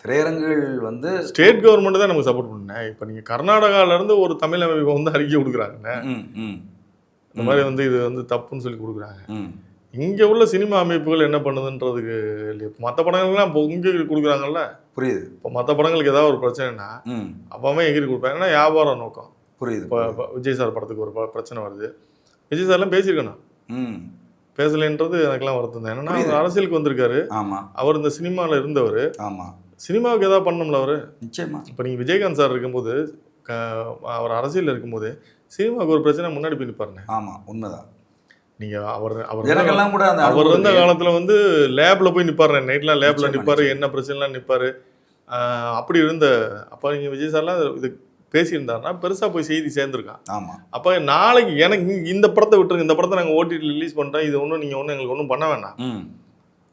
[SPEAKER 1] திரையரங்குகள் வந்து
[SPEAKER 2] ஸ்டேட் கவர்மெண்ட் தான் நமக்கு சப்போர்ட் பண்ணேன். இப்போ நீங்கள் கர்நாடகாவிலேருந்து ஒரு தமிழ் அமைப்பை வந்து அறிக்கை கொடுக்குறாங்கண்ணே. இந்த மாதிரி வந்து இது வந்து தப்புன்னு சொல்லி கொடுக்குறாங்க. இங்கே உள்ள சினிமா அமைப்புகள் என்ன பண்ணுதுன்றதுக்கு இல்லையா, மற்ற படங்கள்லாம் இப்போ இங்கே கொடுக்குறாங்கல்ல.
[SPEAKER 1] புரியுது.
[SPEAKER 2] இப்போ மற்ற படங்களுக்கு ஏதாவது ஒரு பிரச்சனைனா அப்பவே எகிரி கொடுப்பாங்க. ஏன்னா வியாபாரம் நோக்கம்.
[SPEAKER 1] புரியுது.
[SPEAKER 2] இப்போ விஜய் சார் படத்துக்கு ஒரு பிரச்சனை வருது, விஜய் சார்லாம் பேசியிருக்கணும், பேசலைன்றது எனக்குலாம் வருத்தம் தான். ஏன்னா அவர் அரசியலுக்கு வந்திருக்காரு. அவர் இந்த சினிமாவில் இருந்தவர். சினிமாவுக்கு ஏதாவது பண்ணணும்ல அவர்.
[SPEAKER 1] நிச்சயமா.
[SPEAKER 2] இப்போ நீங்கள் விஜயகாந்த் சார் இருக்கும்போது அவர் அரசியலில் இருக்கும்போது சினிமாவுக்கு ஒரு பிரச்சனை முன்னாடி போய் நிற்பாருங்க.
[SPEAKER 1] ஆமாம், உண்மைதான்.
[SPEAKER 2] நீங்கள் அவர்
[SPEAKER 1] கூட
[SPEAKER 2] அவர் இருந்த காலத்தில் வந்து லேபில் போய் நிற்பாரு, நைட்லாம் லேபில் நிற்பாரு, என்ன பிரச்சனைலாம் நிற்பாரு. அப்படி இருந்த அப்போ நீங்கள் விஜய் சார்லாம் இது பேசியிருந்தாருன்னா பெருசாக போய் செய்தி சேர்ந்துருக்கான்.
[SPEAKER 1] ஆமாம்.
[SPEAKER 2] அப்போ நாளைக்கு எனக்கு இந்த படத்தை விட்டுருங்க, இந்த படத்தை நாங்கள் ஓடிடி ரிலீஸ் பண்ணுறோம், இது ஒன்றும் நீங்கள் ஒன்றும் எங்களுக்கு ஒன்றும் பண்ண வேண்டாம்,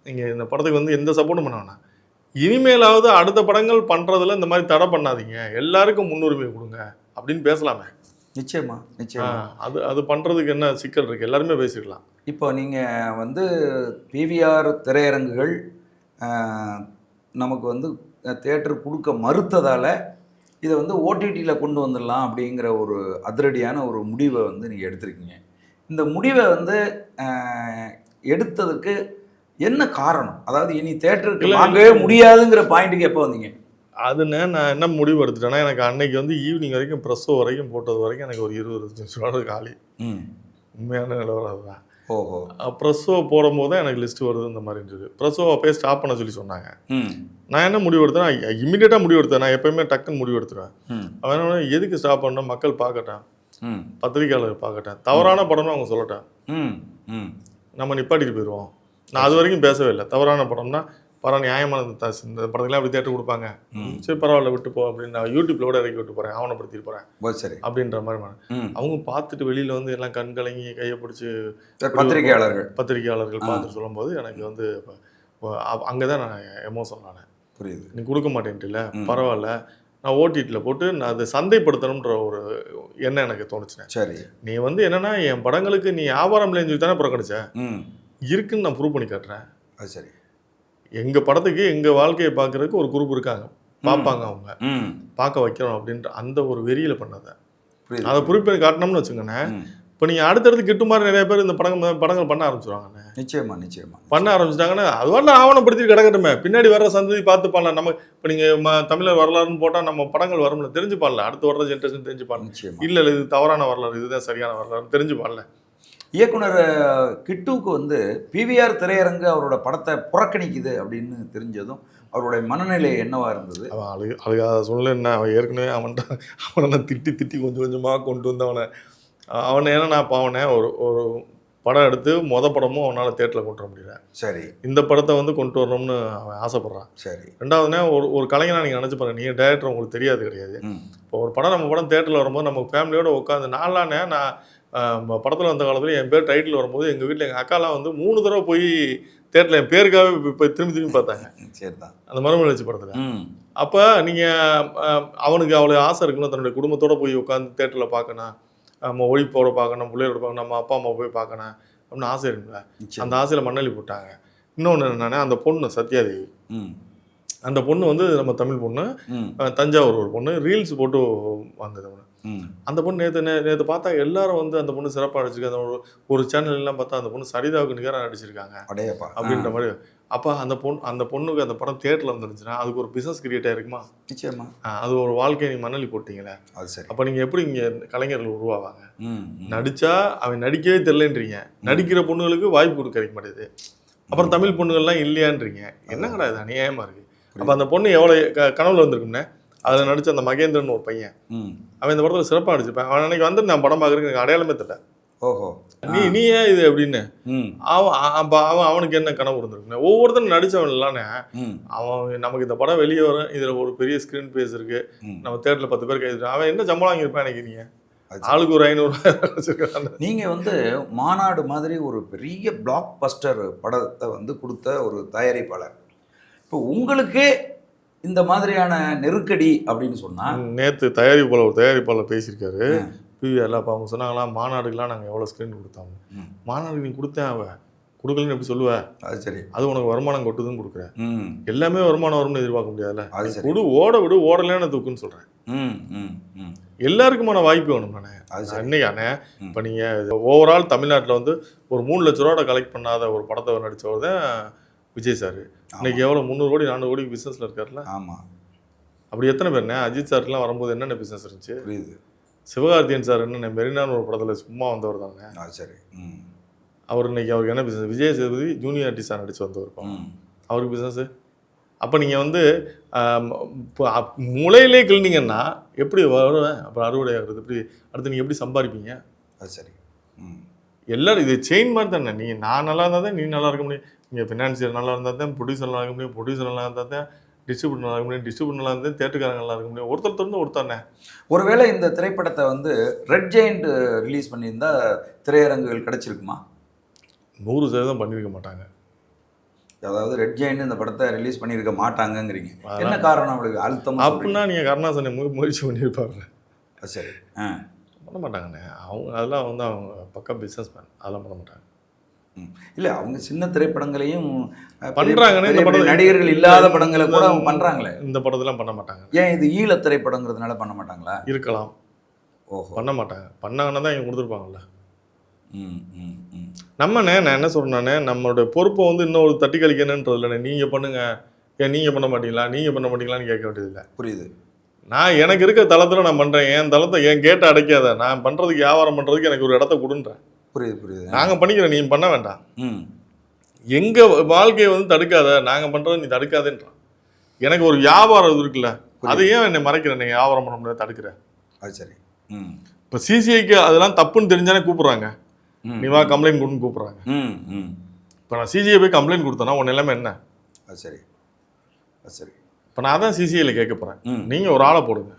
[SPEAKER 2] நீங்கள் இந்த படத்துக்கு வந்து எந்த சப்போர்ட்டும் பண்ண வேண்டாம், இனிமேலாவது அடுத்த படங்கள் பண்ணுறதுல இந்த மாதிரி தடை பண்ணாதீங்க, எல்லாருக்கும் முன்னுரிமை கொடுங்க அப்படின்னு பேசலாமே.
[SPEAKER 1] நிச்சயமா நிச்சயமா.
[SPEAKER 2] அது பண்ணுறதுக்கு என்ன சிக்கல் இருக்குது, எல்லாருமே பேசிக்கலாம்.
[SPEAKER 1] இப்போ நீங்கள் வந்து பிவிஆர் திரையரங்குகள் நமக்கு வந்து தியேட்டர் கொடுக்க மறுத்ததால் இதை வந்து ஓடிடியில் கொண்டு வந்துடலாம் அப்படிங்கிற ஒரு அதிரடியான ஒரு முடிவை வந்து நீங்கள் எடுத்திருக்கீங்க. இந்த முடிவை வந்து எடுத்ததுக்கு என்ன காரணம்? அதாவது இனி தியேட்டருக்கு வாங்கவே முடியாதுங்கிற பாயிண்ட்டுக்கு எப்போ வந்தீங்க?
[SPEAKER 2] அதுன்னு நான் என்ன முடிவு எடுத்துட்டேன்னா, எனக்கு அன்னைக்கு வந்து ஈவினிங் வரைக்கும் ப்ரெஸ் ஷோ வரைக்கும் போட்டது வரைக்கும் எனக்கு ஒரு 20-25 ரூபா காலி. உண்மையான நிலவரம் அதுதான்.
[SPEAKER 1] ஓஹோ.
[SPEAKER 2] ப்ரெஸ் ஷோ போடும்போது தான் எனக்கு லிஸ்ட்டு வருது இந்த மாதிரி இருந்தது. ப்ரெஸ் ஷோ அப்போயே ஸ்டாப் பண்ண சொல்லி சொன்னாங்க. நான் என்ன முடிவு எடுத்தேன், இம்மிடியேட்டாக முடிவு எடுத்தேன். நான் எப்போயுமே டக்குன்னு முடிவு எடுத்துருவேன். அவன் எதுக்கு ஸ்டாப் பண்ணணும், மக்கள் பார்க்கட்டேன், பத்திரிகையாளர் பார்க்கட்டேன், தவறான படம்னு அவங்க சொல்லட்டேன், நம்ம நிப்பாட்டிட்டு போயிடுவோம். நான் அது வரைக்கும் பேசவே இல்லை. தவறான படம்னா பரவாயில்ல, நியாயமான இந்த படத்துக்குலாம் அப்படி தேட்டர் கொடுப்பாங்க, சரி பரவாயில்ல விட்டு போ அப்படின்னு நான் யூடியூப்ல கூட இறக்கி விட்டு போகிறேன், ஆவணப்படுத்திட்டு போகிறேன் சரி அப்படின்ற மாதிரி. அவங்க பார்த்துட்டு வெளியில் வந்து எல்லாம் கண் கலங்கி கையை பிடிச்சி பத்திரிகையாளர்கள் பார்த்துட்டு சொல்லும்போது எனக்கு வந்து அங்கே தான் நான் எமோஷனல் ஆனேன்.
[SPEAKER 1] புரியுது.
[SPEAKER 2] நீ கொடுக்க மாட்டேன்ட்டுல, பரவாயில்ல நான் ஓடிடியில் போட்டு நான் அதை சந்தைப்படுத்தணுன்ற ஒரு எண்ணம் எனக்கு தோணுச்சுனேன்.
[SPEAKER 1] சரி,
[SPEAKER 2] நீ வந்து என்னன்னா என் படங்களுக்கு நீ வியாபாரம் இல்லைன்னு சொல்லி தானே புறக்கணிச்ச, இருக்குன்னு நான் ப்ரூவ் பண்ணி காட்டுறேன்.
[SPEAKER 1] அது சரி.
[SPEAKER 2] எங்கள் படத்துக்கு எங்கள் வாழ்க்கையை பார்க்குறதுக்கு ஒரு குரூப் இருக்காங்க, பார்ப்பாங்க, அவங்க பார்க்க வைக்கிறோம் அப்படின்ற அந்த ஒரு வெறியில் பண்ணதை அதை ப்ரூவ் பண்ணி காட்டினோம்னு வச்சுக்கோண்ணே. இப்போ நீங்கள் அடுத்தடுத்து கிட்டு மாதிரி நிறைய பேர் இந்த படங்கள் பண்ண ஆரம்பிச்சிருவாங்கண்ணே.
[SPEAKER 1] நிச்சயமா நிச்சயமா
[SPEAKER 2] பண்ண ஆரம்பிச்சிட்டாங்கன்னா அது வரல ஆவணப்படுத்தி கிடக்கட்டுமே, பின்னாடி வர்ற சந்ததி பார்த்துப்பான்ல. நம்ம இப்போ நீங்கள் தமிழர் வரலாறுன்னு போட்டால் நம்ம படங்கள் வரும்ல, தெரிஞ்சுப்பான்ல, அடுத்து வர்ற ஜென்ரேஷன் தெரிஞ்சுப்பாங்க. இல்லை இது தவறான வரலாறு, இதுதான் சரியான வரலாறு தெரிஞ்சுப்பான்ல.
[SPEAKER 1] இயக்குனர் கிட்டுவுக்கு வந்து பிவிஆர் திரையரங்கு அவரோட படத்தை புறக்கணிக்குது அப்படின்னு தெரிஞ்சதும் அவருடைய மனநிலை என்னவா இருந்தது?
[SPEAKER 2] அவன் அழுகாத சூழ்நிலை என்ன, அவன் ஏற்கனவே அவனை திட்டி கொஞ்சம் கொஞ்சமாக கொண்டு வந்து அவனை ஏன்னா இப்போ அவனை ஒரு படம் எடுத்து படமும் அவனால் தேட்டரில் கொண்டு வர முடியல.
[SPEAKER 1] சரி, இந்த
[SPEAKER 2] படத்தை வந்து கொண்டு வரணும்னு அவன் ஆசைப்பட்றான்.
[SPEAKER 1] சரி,
[SPEAKER 2] ரெண்டாவதுனா ஒரு கலைஞனாக நீங்கள் நினச்சி பாருங்க, நீங்கள் டேரக்டர் உங்களுக்கு தெரியாது கிடையாது. இப்போ ஒரு படம் நம்ம படம் தேட்டரில் வரும்போது நம்ம ஃபேமிலியோடு உட்காந்து நாளானே நான் படத்தில் வந்த காலத்தில் என் பேர் டைட்டில் வரும்போது எங்கள் வீட்டில் எங்கள் அக்காலாம் வந்து 3 தடவை போய் தேட்டரில் என் பேருக்காகவே இப்போ திரும்பி பார்த்தாங்க. சரி தான், அந்த மறுமலர்ச்சி படத்தில். அப்போ நீங்கள் அவனுக்கு அவ்வளோ ஆசை இருக்குன்னு தன்னுடைய குடும்பத்தோடு போய் உட்காந்து தேட்டரில் பார்க்கணும், நம்ம ஒழிப்போட பார்க்கணும், பிள்ளையோட பார்க்கணும், நம்ம அப்பா அம்மா போய் பார்க்கணும் அப்படின்னு ஆசை இருக்குல்ல. அந்த ஆசையில் மண்ணள்ளி போட்டாங்க. இன்னொன்று என்னன்னா, அந்த பொண்ணு சத்யாதேவி, அந்த பொண்ணு வந்து நம்ம தமிழ் பொண்ணு, தஞ்சாவூர் ஒரு பொண்ணு, ரீல்ஸ் போட்டு வந்தது ஒன்று. அந்த பொண்ணு நேற்று பார்த்தா எல்லாரும் வந்து அந்த பொண்ணு சிறப்பாக நடிச்சிருக்காங்க. ஒரு சேனல் எல்லாம் பார்த்தா அந்த பொண்ணு சரிதாவுக்கு நிகராக நடிச்சிருக்காங்க அப்படின்ற மாதிரி. அப்போ அந்த பொண்ணுக்கு அந்த படம் தியேட்டரில் வந்துருந்துச்சுன்னா அதுக்கு ஒரு பிஸ்னஸ் கிரியேட் ஆகிருக்குமா? நிச்சயமா. அது ஒரு வாழ்க்கையை நீங்கள் மண்ணலி போட்டிங்களே. அது சரி. அப்போ நீங்கள் எப்படி இங்கே கலைஞர்கள் உருவாவாங்க? நடித்தா அவன் நடிக்கவே தெரிலன்றீங்க, நடிக்கிற பொண்ணுகளுக்கு வாய்ப்பு கிடைக்க மாட்டேது. அப்புறம் தமிழ் பொண்ணுகள்லாம் இல்லையான்றீங்க. என்னங்கடா இது அநியாயமாக இருக்குது. அப்போ அந்த பொண்ணு எவ்வளோ கனவுல வந்திருக்கும்னே. அதில் நடித்த அந்த மகேந்திரன் ஒரு பையன், அவன் இந்த படத்தில் சிறப்பாக நடிச்சிருப்பேன். அவன் அன்னைக்கு வந்து நான் படம் பார்க்குறதுக்கு எனக்கு அடையாளமே தெரியல. ஓஹோ, நீ ஏன் இது அப்படின்னு. அவனுக்கு என்ன கனவு இருந்திருக்குண்ணே. ஒவ்வொருத்தரும் நடித்தவன் இல்லானே அவன் நமக்கு இந்த படம் வெளியே வரும், இதில் ஒரு பெரிய ஸ்க்ரீன் பேஸ் இருக்கு, நம்ம தேட்டரில் 10 பேர் கைது, அவன் என்ன சம்பளம் வாங்கியிருப்பான் நினைக்கிறீங்க? ஆளுக்கு ஒரு 500
[SPEAKER 1] நீங்கள் வந்து மாநாடு மாதிரி ஒரு பெரிய பிளாக் பஸ்டர் படத்தை வந்து கொடுத்த ஒரு தயாரிப்பாளர், இப்போ உங்களுக்கே இந்த மாதிரியான நெருக்கடி அப்படின்னு சொன்னா,
[SPEAKER 2] நேற்று ஒரு தயாரிப்பாளர் பேசியிருக்காரு பிவிஆர்ல. அப்போ அவங்க சொன்னாங்களா, மாநாடுக்கெல்லாம் நாங்கள் எவ்வளோ ஸ்க்ரீன் கொடுத்தாங்க, மாநாடுக்கு நீ கொடுத்தேன், அவன் கொடுக்கலன்னு எப்படி சொல்லுவ? அது சரி, அது உனக்கு வருமானம் கொட்டுதுன்னு கொடுக்குறேன், எல்லாமே வருமானம் வரும்னு எதிர்பார்க்க முடியாதுல்ல, அது கொடு, ஓட விடு, ஓடலைன்னு தூக்குன்னு சொல்கிறேன். எல்லாருக்குமான வாய்ப்பு வேணும் தானே.
[SPEAKER 1] அது சரி.
[SPEAKER 2] இன்னைக்கு அண்ணே இப்போ நீங்கள் ஓவரால் தமிழ்நாட்டில் வந்து ஒரு 3 லட்ச ரூபாவோட கலெக்ட் பண்ணாத ஒரு படத்தை நடித்தவர் தான் விஜய் சார். இன்னைக்கு எவ்வளோ 300 கோடி 400 கோடிக்கு பிஸ்னஸில் இருக்காருல்ல.
[SPEAKER 1] ஆமாம். அப்படி
[SPEAKER 2] எத்தனை பேர்ண்ணே? அஜித் சாருக்குலாம் வரும்போது என்னென்ன பிஸ்னஸ் இருந்துச்சு?
[SPEAKER 1] புரியுது.
[SPEAKER 2] சிவகார்த்தியன் சார் என்னென்ன மெரினான்னு ஒரு படத்தில் சும்மா வந்தவர் தானே.
[SPEAKER 1] அது சரி.
[SPEAKER 2] அவர் இன்னைக்கு அவருக்கு என்ன பிஸ்னஸ்? விஜய் சேதுபதி ஜூனியர் ஆர்டிஸ்டாக நடிச்சு வந்தவர் அவருக்கு பிஸ்னஸு. அப்போ நீங்கள் வந்து இப்போ முளையிலே கிளீனிங்கன்னா எப்படி வருவேன்? அப்புறம் அறுவடை ஆகுறது எப்படி? அடுத்து நீங்கள் எப்படி சம்பாதிப்பீங்க?
[SPEAKER 1] அது சரி.
[SPEAKER 2] எல்லோரும் இது செயின் மாதிரி தானே. நீ நான் நல்லா இருந்தால் தான் நீ நல்லா இருக்க முடியும். நீங்கள் ஃபினான்சியர் நல்லா இருந்தால் தான் ப்ரொடியூசர் நல்லா இருக்க முடியும். ப்ரொடியூசர் நல்லா இருந்தால் தான் டிஸ்ட்ரிபியூட்டர் நல்லா இருக்க முடியும். டிஸ்ட்ரிபியூட்டர் நல்லா இருந்தால் தேட்டருக்காரங்க நல்லா இருக்க முடியும். ஒருத்தர் தொடர்ந்து ஒருத்தர்ண்ணே.
[SPEAKER 1] ஒருவேளை இந்த திரைப்படத்தை வந்து ரெட் ஜெயண்ட் ரிலீஸ் பண்ணியிருந்தா திரையரங்குகள் கிடைச்சிருக்குமா?
[SPEAKER 2] 100% பண்ணியிருக்க மாட்டாங்க.
[SPEAKER 1] அதாவது ரெட் ஜெயண்ட் இந்த படத்தை ரிலீஸ் பண்ணியிருக்க மாட்டாங்கங்கிறீங்க. என்ன காரணம்? அவளுக்கு அழுத்தம்
[SPEAKER 2] அப்படின்னா நீங்கள் கருணாசனை முயற்சி பண்ணியிருப்பாரு.
[SPEAKER 1] சரி.
[SPEAKER 2] பண்ண மாட்டாங்கண்ணே. அவங்க அதெல்லாம் வந்து அவங்க பக்கா பிஸ்னஸ் மேன். அதெல்லாம் பண்ண மாட்டாங்க.
[SPEAKER 1] இல்லை, அவங்க சின்ன திரைப்படங்களையும்
[SPEAKER 2] பண்ணுறாங்கன்னு. இந்த படம்
[SPEAKER 1] நடிகர்கள் இல்லாத படங்களை கூட அவங்க பண்ணுறாங்களே.
[SPEAKER 2] இந்த படத்தெல்லாம் பண்ண மாட்டாங்க.
[SPEAKER 1] ஏன் இது ஈழ திரைப்படங்கிறதுனால பண்ண மாட்டாங்களா?
[SPEAKER 2] இருக்கலாம். ஓஹோ, பண்ண மாட்டாங்க. பண்ணாங்கன்னா தான் இங்கே கொடுத்துருப்பாங்கல்ல. நான் என்ன சொல்றேன், நம்மளுடைய பொறுப்பை வந்து இன்னொரு தட்டி கழிக்கணுன்றது இல்லை. நீங்கள் பண்ணுங்க, ஏன் நீங்கள் பண்ண மாட்டீங்களா, நீங்கள் பண்ண மாட்டீங்களான்னு கேட்க வேண்டியதில்லை.
[SPEAKER 1] புரியுது.
[SPEAKER 2] நான் எனக்கு இருக்க தளத்தில் நான் பண்ணுறேன். என் தளத்தை என் கேட்டை அடைக்காத. நான் பண்ணுறதுக்கு வியாபாரம் பண்ணுறதுக்கு எனக்கு ஒரு இடத்த கொடுன்றேன்.
[SPEAKER 1] புரியுது புரியுது.
[SPEAKER 2] நாங்கள் பண்ணிக்கிறோம், நீ பண்ண வேண்டாம். எங்கள் வாழ்க்கையை வந்து தடுக்காத, நாங்கள் பண்ணுறது நீ தடுக்காதேன்றான். எனக்கு ஒரு வியாபாரம் இருக்குல்ல, அதை ஏன் என்னை மறைக்கிறேன்? நீங்கள் வியாபாரம் பண்ண முடியாது தடுக்கிற.
[SPEAKER 1] அது சரி.
[SPEAKER 2] இப்போ சிசிஐக்கு அதெல்லாம் தப்புன்னு தெரிஞ்சானே கூப்பிட்றாங்க. நீ வா கம்ப்ளைண்ட் கொடுன்னு கூப்பிட்றாங்க. இப்போ நான் சிசிஐ போய் கம்ப்ளைண்ட் கொடுத்தேன்னா உன் நிலைமை என்ன? அது சரி. அது சரி. இப்போ நான் தான் சிசிஐயில் கேட்க போகிறேன். நீங்கள் ஒரு ஆளை போடுங்க.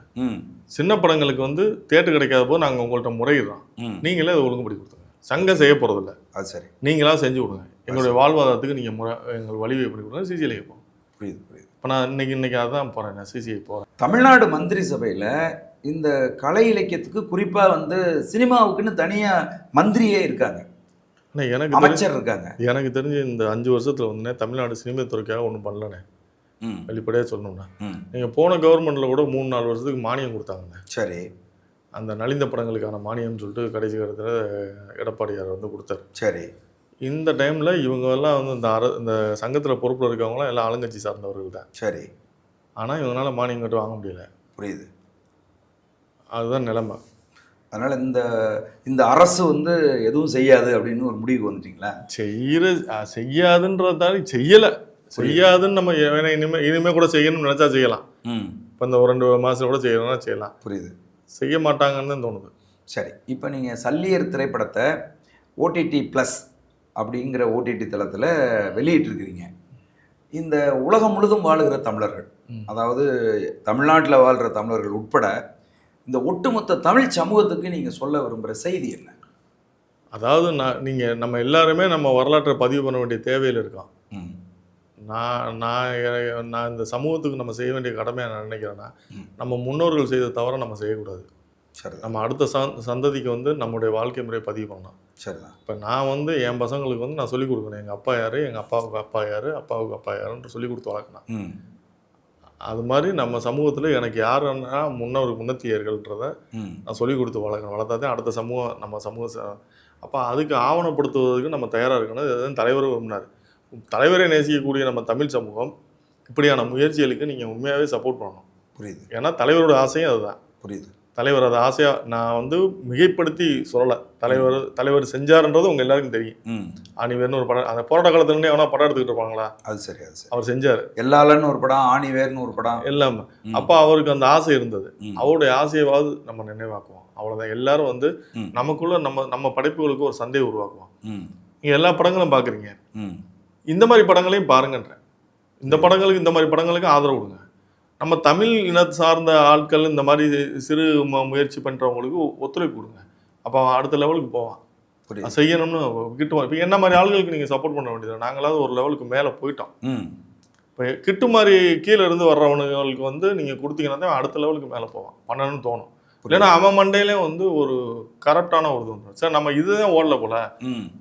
[SPEAKER 2] சின்ன படங்களுக்கு வந்து தேட்டர் கிடைக்காத போது நாங்கள் உங்கள்கிட்ட முறையிடுறோம். நீங்களே அதை ஒழுங்குபடி கொடுத்துருங்க. சங்கம் செய்ய போகிறதில்ல. அது சரி. நீங்களாக செஞ்சு கொடுங்க. எங்களுடைய வாழ்வாதாரத்துக்கு நீங்கள் எங்கள் வழிவை பண்ணி கொடுங்க. சிசிஐயில் கேட்போம். புரியுது புரியுது. இப்போ நான் இன்னைக்கு அதான் போகிறேன். நான் சிசிஐ போகிறேன்.
[SPEAKER 1] தமிழ்நாடு மந்திரி சபையில் இந்த கலை இலக்கியத்துக்கு குறிப்பாக வந்து சினிமாவுக்குன்னு தனியாக மந்திரியே இருக்காங்க. எனக்கு அமைச்சர் இருக்காங்க.
[SPEAKER 2] எனக்கு தெரிஞ்சு இந்த 5 வருஷத்தில் வந்து தமிழ்நாடு சினிமா துறைக்காக ஒன்றும் பண்ணலண்ணே. வெளிப்படையாக சொல்லணும்னா நீங்கள் போன கவர்மெண்ட்டில் கூட 3-4 வருஷத்துக்கு மானியம் கொடுத்தாங்கண்ணே. சரி. அந்த நலிந்த படங்களுக்கான மானியம்னு சொல்லிட்டு கடைசி காலத்தில் எடப்பாடியார் வந்து கொடுத்தாரு. சரி. இந்த டைமில் இவங்கெல்லாம் வந்து இந்த சங்கத்தில் பொறுப்பில் இருக்கவங்களாம் எல்லாம் ஆளுங்கட்சி சார்ந்தவர்கள் தான். சரி. ஆனால் இவங்களால மானியம் கட்டு வாங்க முடியல. புரியுது. அதுதான் நிலைமை.
[SPEAKER 1] அதனால் இந்த அரசு வந்து எதுவும் செய்யாது அப்படின்னு ஒரு முடிவுக்கு வந்துட்டீங்களா?
[SPEAKER 2] செய்யாதுன்றதால செய்யலை. செய்யாதுன்னு நம்ம இனிமேல் கூட செய்யணும்னு நினச்சா செய்யலாம். இப்போ இந்த ஒரு 2 மாதம் கூட செய்யணும்னா செய்யலாம். புரியுது. செய்ய மாட்டாங்கன்னு தான் தோணுது.
[SPEAKER 1] சரி. இப்போ நீங்கள் சல்லியர் திரைப்படத்தை ஓடிடி ப்ளஸ் அப்படிங்கிற ஓடிடி தளத்தில் வெளியிட்டிருக்கிறீங்க. இந்த உலகம் முழுதும் வாழுகிற தமிழர்கள், அதாவது தமிழ்நாட்டில் வாழ்கிற தமிழர்கள் உட்பட இந்த ஒட்டுமொத்த தமிழ் சமூகத்துக்கு நீங்கள் சொல்ல விரும்புகிற செய்தி என்ன?
[SPEAKER 2] அதாவது நம்ம எல்லாருமே நம்ம வரலாற்றை பதிவு பண்ண வேண்டிய தேவையில் இருக்கோம். நான் இந்த சமூகத்துக்கு நம்ம செய்ய வேண்டிய கடமையை நான் நினைக்கிறேன்னா, நம்ம முன்னோர்கள் செய்த தவிர நம்ம செய்யக்கூடாது. சரி. நம்ம அடுத்த சந்ததிக்கு வந்து நம்முடைய வாழ்க்கை முறையை பதிவு பண்ணலாம். சரிதான். இப்போ நான் வந்து என் பசங்களுக்கு வந்து நான் சொல்லிக் கொடுக்கணும். எங்கள் அப்பா யார், எங்கள் அப்பாவுக்கு அப்பா யார், அப்பாவுக்கு அப்பா யாருன்னு சொல்லிக் கொடுத்து வளர்க்கணும். அது மாதிரி நம்ம சமூகத்தில் எனக்கு யாருன்னா முன்னோத்தியர்கள்ன்றதை நான் சொல்லிக் கொடுத்து வளர்த்தா தான் அடுத்த சமூகம் நம்ம சமூகம். அப்போ அதுக்கு ஆவணப்படுத்துவதற்கு நம்ம தயாராக இருக்கணும். இதுதான் தலைவர் விரும்பினார். தலைவரை நேசிக்கக்கூடிய நம்ம தமிழ் சமூகம் இப்படியான முயற்சிகளுக்கு நீங்கள் உண்மையாகவே சப்போர்ட் பண்ணணும். புரியுது. ஏன்னா தலைவரோட ஆசையும் அதுதான். புரியுது. தலைவர் அதை ஆசையாக நான் வந்து மிகைப்படுத்தி சொல்லலை. தலைவர் செஞ்சாருன்றது உங்கள் எல்லாருக்கும் தெரியும். ஆணிவேர்னு ஒரு படம், அந்த போராட்ட காலத்துலேருந்தே எவனா படம் எடுத்துக்கிட்டு இருப்பாங்களா? அது சரி. அது சரி. அவர் செஞ்சார். எல்லாலன்னு ஒரு படம், ஆணிவேர்னு ஒரு படம், எல்லாமே. அப்போ அவருக்கு அந்த ஆசை இருந்தது. அவருடைய ஆசையாவது நம்ம நினைவாக்குவோம். அவ்வளோதான். எல்லாரும் வந்து நமக்குள்ள நம்ம படைப்புகளுக்கு ஒரு சந்தையை உருவாக்குவோம். நீங்கள் எல்லா படங்களும் பார்க்குறீங்க, இந்த மாதிரி படங்களையும் பாருங்கன்றேன். இந்த மாதிரி படங்களுக்கு ஆதரவு கொடுங்க. நம்ம தமிழ் இனத்தை சார்ந்த ஆட்கள் இந்த மாதிரி சிறு முயற்சி பண்ணுறவங்களுக்கு ஒத்துழைப்பு கொடுங்க. அப்போ அடுத்த லெவலுக்கு போவான். செய்யணும்னு கிட்டுமா. இப்போ என்ன மாதிரி ஆளுகளுக்கு நீங்கள் சப்போர்ட் பண்ண வேண்டியது. நாங்களாவது ஒரு லெவலுக்கு மேலே போயிட்டோம். இப்போ கிட்டு மாதிரி கீழே இருந்து வர்றவனுங்களுக்கு வந்து நீங்கள் கொடுத்தீங்கன்னா தான் அடுத்த லெவலுக்கு மேலே போவான். பண்ணணும்னு தோணும். இல்லைன்னா அவன் மண்டையிலே வந்து ஒரு கரெக்டான ஒரு இது சார். நம்ம இதுதான் ஓடல போல.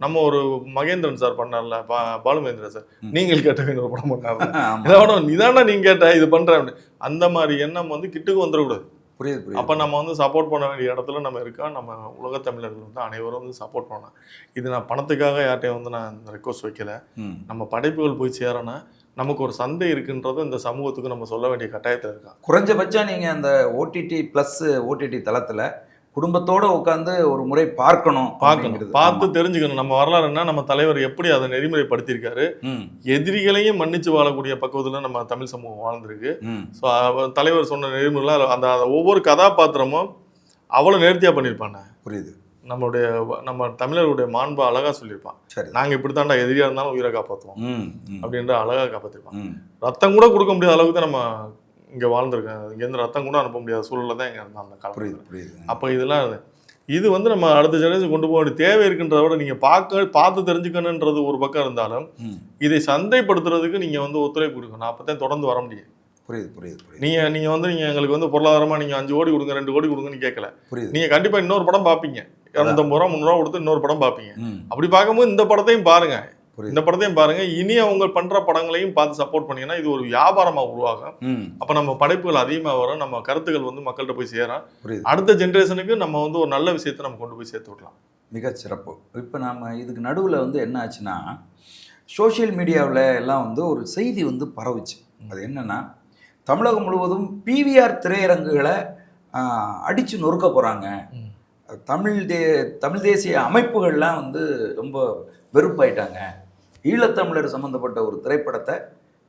[SPEAKER 2] நம்ம ஒரு மகேந்திரன் சார் பண்ணார்ல, பாலுமகேந்திரன் சார், நீங்கள் கேட்ட ஒரு படம் பண்ணாரு. இதான நீ தானே நீங்கள் கேட்ட இது பண்ணுற. அந்த மாதிரி எண்ணம் வந்து கிட்டுக்கு வந்துடக்கூடாது.
[SPEAKER 1] புரியுது புரியுது.
[SPEAKER 2] அப்போ நம்ம வந்து சப்போர்ட் பண்ண வேண்டிய இடத்துல நம்ம இருக்கோம். நம்ம உலகத் தமிழர்கள் வந்து அனைவரும் வந்து சப்போர்ட் பண்ணணும். இது நான் பணத்துக்காக யார்ட்டையும் வந்து நான் ரெக்வஸ்ட் வைக்கல.
[SPEAKER 1] ம்.
[SPEAKER 2] நம்ம படைப்புகள் போய் சேரனா நமக்கு ஒரு சந்தை இருக்குன்றத இந்த சமூகத்துக்கு நம்ம சொல்ல வேண்டிய கட்டாயத்தில் இருக்கோம்.
[SPEAKER 1] குறைஞ்சபட்சம் நீங்கள் அந்த ஓடிடி ப்ளஸ் ஓடிடி தளத்தில் குடும்பத்தோடு உட்காந்து ஒரு முறை பார்க்கணும்.
[SPEAKER 2] பார்த்து தெரிஞ்சுக்கணும். நம்ம வரலாறு என்ன, நம்ம தலைவர் எப்படி அதை நெறிமுறைப்படுத்தியிருக்காரு, எதிரிகளையும் மன்னிச்சு வாழக்கூடிய பக்குவத்தில் நம்ம தமிழ் சமூகம் வாழ்ந்திருக்கு. ஸோ தலைவர் சொன்ன நெறிமுறைகள் அந்த ஒவ்வொரு கதாபாத்திரமும் அவ்வளோ நேர்த்தியாக பண்ணியிருப்பாங்க.
[SPEAKER 1] புரியுது.
[SPEAKER 2] நம்ம தமிழர்களுடைய மாண்பை அழகா சொல்லியிருப்பான். நாங்கள் இப்படி தாண்டா எதிரியாக இருந்தாலும் உயிரை காப்பாற்றுவோம் அப்படின்ற அழகாக காப்பாற்றிருப்பான். ரத்தம் கூட கொடுக்க முடியாத அளவுக்கு தான் நம்ம இங்கே வாழ்ந்துருக்கேன். இங்கேருந்து ரத்தம் கூட அனுப்ப முடியாத சூழலில் தான் இங்கே இருந்தோம் அந்த காலத்தில். அப்போ இதெல்லாம் இது வந்து நம்ம அடுத்த ஜெனரேஷன் கொண்டு போக வேண்டிய தேவை இருக்குன்றத விட நீங்கள் பார்த்து தெரிஞ்சுக்கணுன்றது ஒரு பக்கம் இருந்தாலும் இதை சந்தைப்படுத்துறதுக்கு நீங்கள் வந்து ஒத்துழைப்பு கொடுக்கணும். அப்போ தான் தொடர்ந்து வர முடியும்.
[SPEAKER 1] புரியுது புரியுது புரியுது.
[SPEAKER 2] நீங்கள் வந்து நீங்கள் எங்களுக்கு வந்து பொருளாதாரமாக நீங்கள் 5 கோடி கொடுங்க 2 கோடி கொடுங்கன்னு கேட்கல. நீங்கள் கண்டிப்பாக இன்னொரு படம் பார்ப்பீங்க. 250 ரூபா 300 ரூபா கொடுத்து இன்னொரு படம் பார்ப்பீங்க. அப்படி பார்க்கும்போது இந்த படத்தையும் பாருங்க, இந்த படத்தையும் பாருங்க. இனி அவங்க பண்ற படங்களையும் பார்த்து சப்போர்ட் பண்ணீங்கன்னா இது ஒரு வியாபாரமா உருவாகும். அப்ப நம்ம படைப்புகள் அதிகமாக வரும், நம்ம கருத்துக்கள் வந்து மக்கள்கிட்ட போய் சேரும். அடுத்த ஜென்ரேஷனுக்கு நம்ம வந்து ஒரு நல்ல விஷயத்தை நம்ம கொண்டு போய் சேர்த்து விடலாம்.
[SPEAKER 1] மிக சிறப்பு. இப்போ நம்ம இதுக்கு நடுவில் வந்து என்ன ஆச்சுன்னா, சோஷியல் மீடியாவில் எல்லாம் வந்து ஒரு செய்தி வந்து பரவுச்சு. அது என்னன்னா, தமிழகம் முழுவதும் பிவிஆர் திரையரங்குகளை அடித்து நொறுக்க போகிறாங்க. தமிழ் தேசிய அமைப்புகள்லாம் வந்து ரொம்ப வெறுப்பாயிட்டாங்க. ஈழத்தமிழர் சம்மந்தப்பட்ட ஒரு திரைப்படத்தை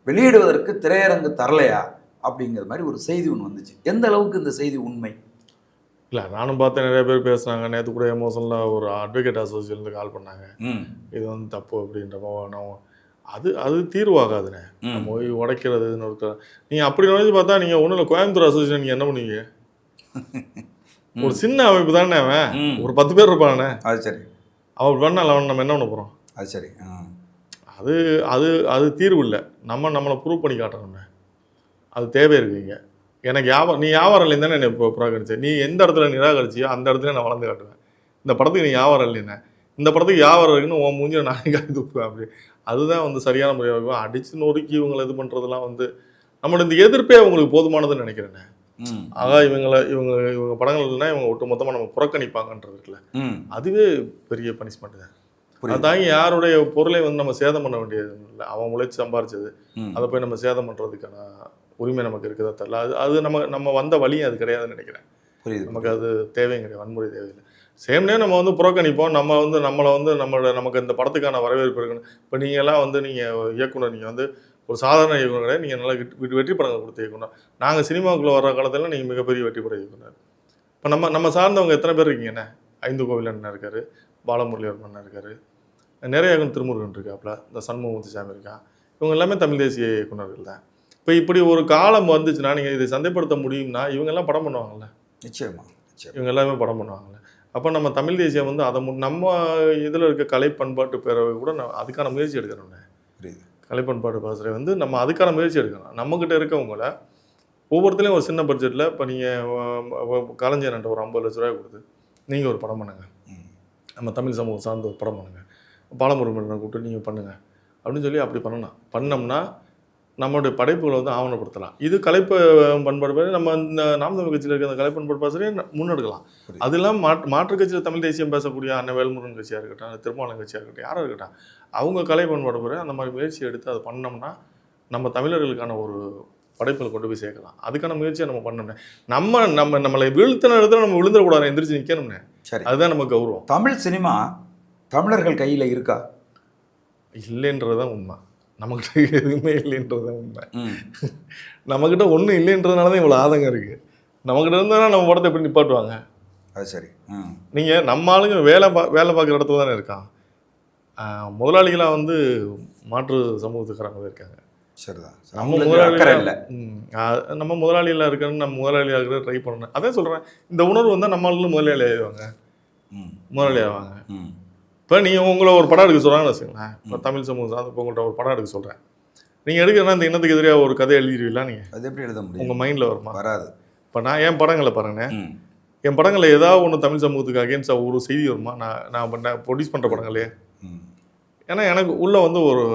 [SPEAKER 1] வெளியிடுவதற்கு திரையரங்கு தரலையா அப்படிங்கிற மாதிரி ஒரு செய்தி ஒன்று வந்துச்சு. எந்த அளவுக்கு இந்த செய்தி உண்மை?
[SPEAKER 2] இல்லை, நானும் பார்த்தேன், நிறைய பேர் பேசுனாங்க. நேற்று கூட எமோஷனில் ஒரு அட்வொகேட் அசோசியேஷன்லேருந்து கால் பண்ணாங்க. இது வந்து தப்பு அப்படின்ற அது தீர்வாகாதுண்ணே. நம்ம போய் உடைக்கிறது நீங்கள் அப்படி நினைச்சு பார்த்தா நீங்கள் ஒன்றும் இல்லை. கோயம்புத்தூர் அசோசியேஷன் நீங்கள் என்ன பண்ணுவீங்க? ஒரு சின்ன அமைப்பு தானே, அவன் ஒரு 10 பேர் இருப்பானே. அது சரி, அவன் பண்ணால் அவன் நம்ம என்ன பண்ண போகிறோம்? அது சரி. அது அது அது தீர்வு இல்லை. நம்மளை ப்ரூவ் பண்ணி காட்டணும்ண்ணே. அது தேவை இருக்குங்க. எனக்கு நீ வியாபாரம் இல்லைன்னு தானே இப்போ புறக்கணிச்சேன். நீ எந்த இடத்துல நிராகரிச்சியோ அந்த இடத்துல நான் வளர்ந்து காட்டுவேன். இந்த படத்துக்கு நீ வியாபாரம் இல்லைண்ணே, இந்த படத்துக்கு வியாபாரம் இருக்குன்னு உன் மூஞ்சில் நான் காய் துப்புவேன். அப்படி அதுதான் வந்து சரியான முறையாக அடித்து நொறுக்கி இவங்களை இது பண்ணுறதுலாம் வந்து நம்மளோட இந்த எதிர்ப்பே அவங்களுக்கு போதுமானதுன்னு நினைக்கிறேன்னே. ஆகா, இவங்க படங்கள் இல்லைன்னா இவங்க ஒட்டு மொத்தமாக நம்ம புறக்கணிப்பாங்கன்றது இருக்குல்ல, அதுவே பெரிய பனிஷ்மெண்ட் தான். அதாங்க யாருடைய பொருளை வந்து நம்ம சேதம் பண்ண வேண்டியது இல்லை. அவன் உழைச்சி சம்பாரிச்சது அதை போய் நம்ம சேதம் பண்ணுறதுக்கான உரிமை நமக்கு இருக்குதா தெரியல. அது நம்ம வந்த வழியும் அது கிடையாதுன்னு நினைக்கிறேன். நமக்கு அது தேவையும் கிடையாது, வன்முறை தேவையில்லை. சேம் டே நம்ம வந்து புறக்கணிப்போம். நம்மளை வந்து நமக்கு இந்த படத்துக்கான வரவேற்பு இருக்குன்னு. இப்போ நீங்கள்லாம் வந்து நீங்கள் இயக்குனர், நீங்கள் வந்து ஒரு சாதாரண இயக்குனர் கிடையாது, நீங்கள் நல்லா வெற்றி படங்கள் கொடுத்த இயக்குனர். நாங்கள் சினிமாவுக்குள்ளே வர்ற காலத்தில் நீங்கள் மிகப்பெரிய வெற்றி பட இயக்குனர். இப்போ நம்ம சார்ந்தவங்க எத்தனை பேர் இருக்கீங்கண்ணே? ஐந்து கோவில் அண்ணன் இருக்கார், பாலமுரளிவர்மன் அண்ணன் இருக்கார், நிறைய இயக்குனர், திருமுருகன் இருக்காப்புல, இந்த சண்முகமுத்துசாமி இருக்கான். இவங்க எல்லாமே தமிழ் தேசிய இயக்குநர்கள் தான். இப்போ இப்படி ஒரு காலம் வந்துச்சுன்னா நீங்கள் இதை சந்தைப்படுத்த முடியும்னா இவங்கெல்லாம் படம் பண்ணுவாங்கள்ல. நிச்சயமாக இவங்க எல்லாமே படம் பண்ணுவாங்கள்ல. அப்போ நம்ம தமிழ் தேசியம் வந்து அதை நம்ம இதில் இருக்க கலை பண்பாட்டு பேரவை கூட அதுக்கான முயற்சி எடுக்கணும்ண்ணே. கலை பண்பாட்டு பாசறை வந்து நம்ம அதுக்கான முயற்சி எடுக்கணும். நம்மக்கிட்ட இருக்கவங்கள ஒவ்வொருத்தரையும் ஒரு சின்ன பட்ஜெட்டில் இப்போ நீங்கள் கலைஞர்ன்ற ஒரு 50 லட்ச ரூபாய் கொடுத்து நீங்கள் ஒரு படம் பண்ணுங்கள், நம்ம தமிழ் சமூகம் சார்ந்த ஒரு படம் பண்ணுங்கள், பாலமுருகனை கூப்பிட்டு நீங்கள் பண்ணுங்கள் அப்படின்னு சொல்லி அப்படி பண்ணோம்னா நம்மளுடைய படைப்புகளை வந்து ஆவணப்படுத்தலாம். இது கலைப்பு பண்பாடு நம்ம இந்த நாம் தமிழ் கட்சியில் இருக்கிற அந்த கலை பண்பாடு பாசறையை முன்னெடுக்கலாம். அது இல்லாமல் மாற்று கட்சியில் தமிழ் தேசியம் பேசக்கூடிய அண்ணன் வேல்முருகன் கட்சியாக இருக்கட்டும், திருமாவளவன் கட்சியாக இருக்கட்டும், யாராக இருக்கட்டும், அவங்க கலை பண்பாடு பிறகு அந்த மாதிரி முயற்சி எடுத்து அதை பண்ணோம்னா நம்ம தமிழர்களுக்கான ஒரு படைப்புகளை கொண்டு போய் சேர்க்கலாம். அதுக்கான முயற்சியை நம்ம பண்ணணும். நம்மளை வீழ்த்தின இடத்துல நம்ம விழுந்துடக்கூடாது, எந்திரிச்சு நிற்கணும்னு. சரி, அதுதான் நமக்கு கௌரவம்.
[SPEAKER 1] தமிழ் சினிமா தமிழர்கள் கையில் இருக்கா?
[SPEAKER 2] இல்லைன்றதுதான் உண்மை. நம்மக்கிட்ட எதுவுமே இல்லைன்றதுதான் உண்மை. நம்மக்கிட்ட ஒன்றும் இல்லைன்றதுனால தான் இவ்வளோ ஆதங்கம் இருக்குது. நம்மக்கிட்ட இருந்தால் நம்ம படத்தை எப்படி நிப்பாட்டுவாங்க? அது சரி. நீங்கள் நம்ம ஆளுங்க வேலை பார்க்குற இடத்துல தானே இருக்கான். முதலாளிகளாக வந்து மாற்று சமூகத்துக்காரங்க இருக்காங்க. சரிதான். நம்ம முதலாளிகள் இல்லை, நம்ம முதலாளிகளாக இருக்கணும்னு நம்ம முதலாளியாக இருக்கிற ட்ரை பண்ணணும். அதே சொல்கிறேன், இந்த உணர்வு வந்தால் நம்ம ஆளுங்களும் முதலாளி ஆகிடுவாங்க. இப்போ நீங்கள் உங்களை ஒரு படம் எடுக்க சொல்கிறாங்கன்னு வச்சுக்கோங்களேன். இப்போ தமிழ் சமூகம் சார்ந்து இப்போ உங்கள்கிட்ட ஒரு படம் எடுக்க சொல்கிறேன். நீங்கள் எடுக்கிறனா இந்த இனத்துக்கு எதிராக ஒரு கதை எழுதிடுவீங்களா? நீங்கள் அது எப்படி எழுத முடியும்? உங்கள் மைண்டில் வருமா? வராது. இப்போ நான் என் படங்களை பாருங்கண்ணே, என் படங்களில் ஏதாவது ஒன்று தமிழ் சமூகத்துக்கு அகேன்ஸ்டாக ஒரு செய்தி வருமா? நான் ப்ரொடியூஸ் பண்ணுற படங்களே. ஏன்னா எனக்கு உள்ளே வந்து ஒரு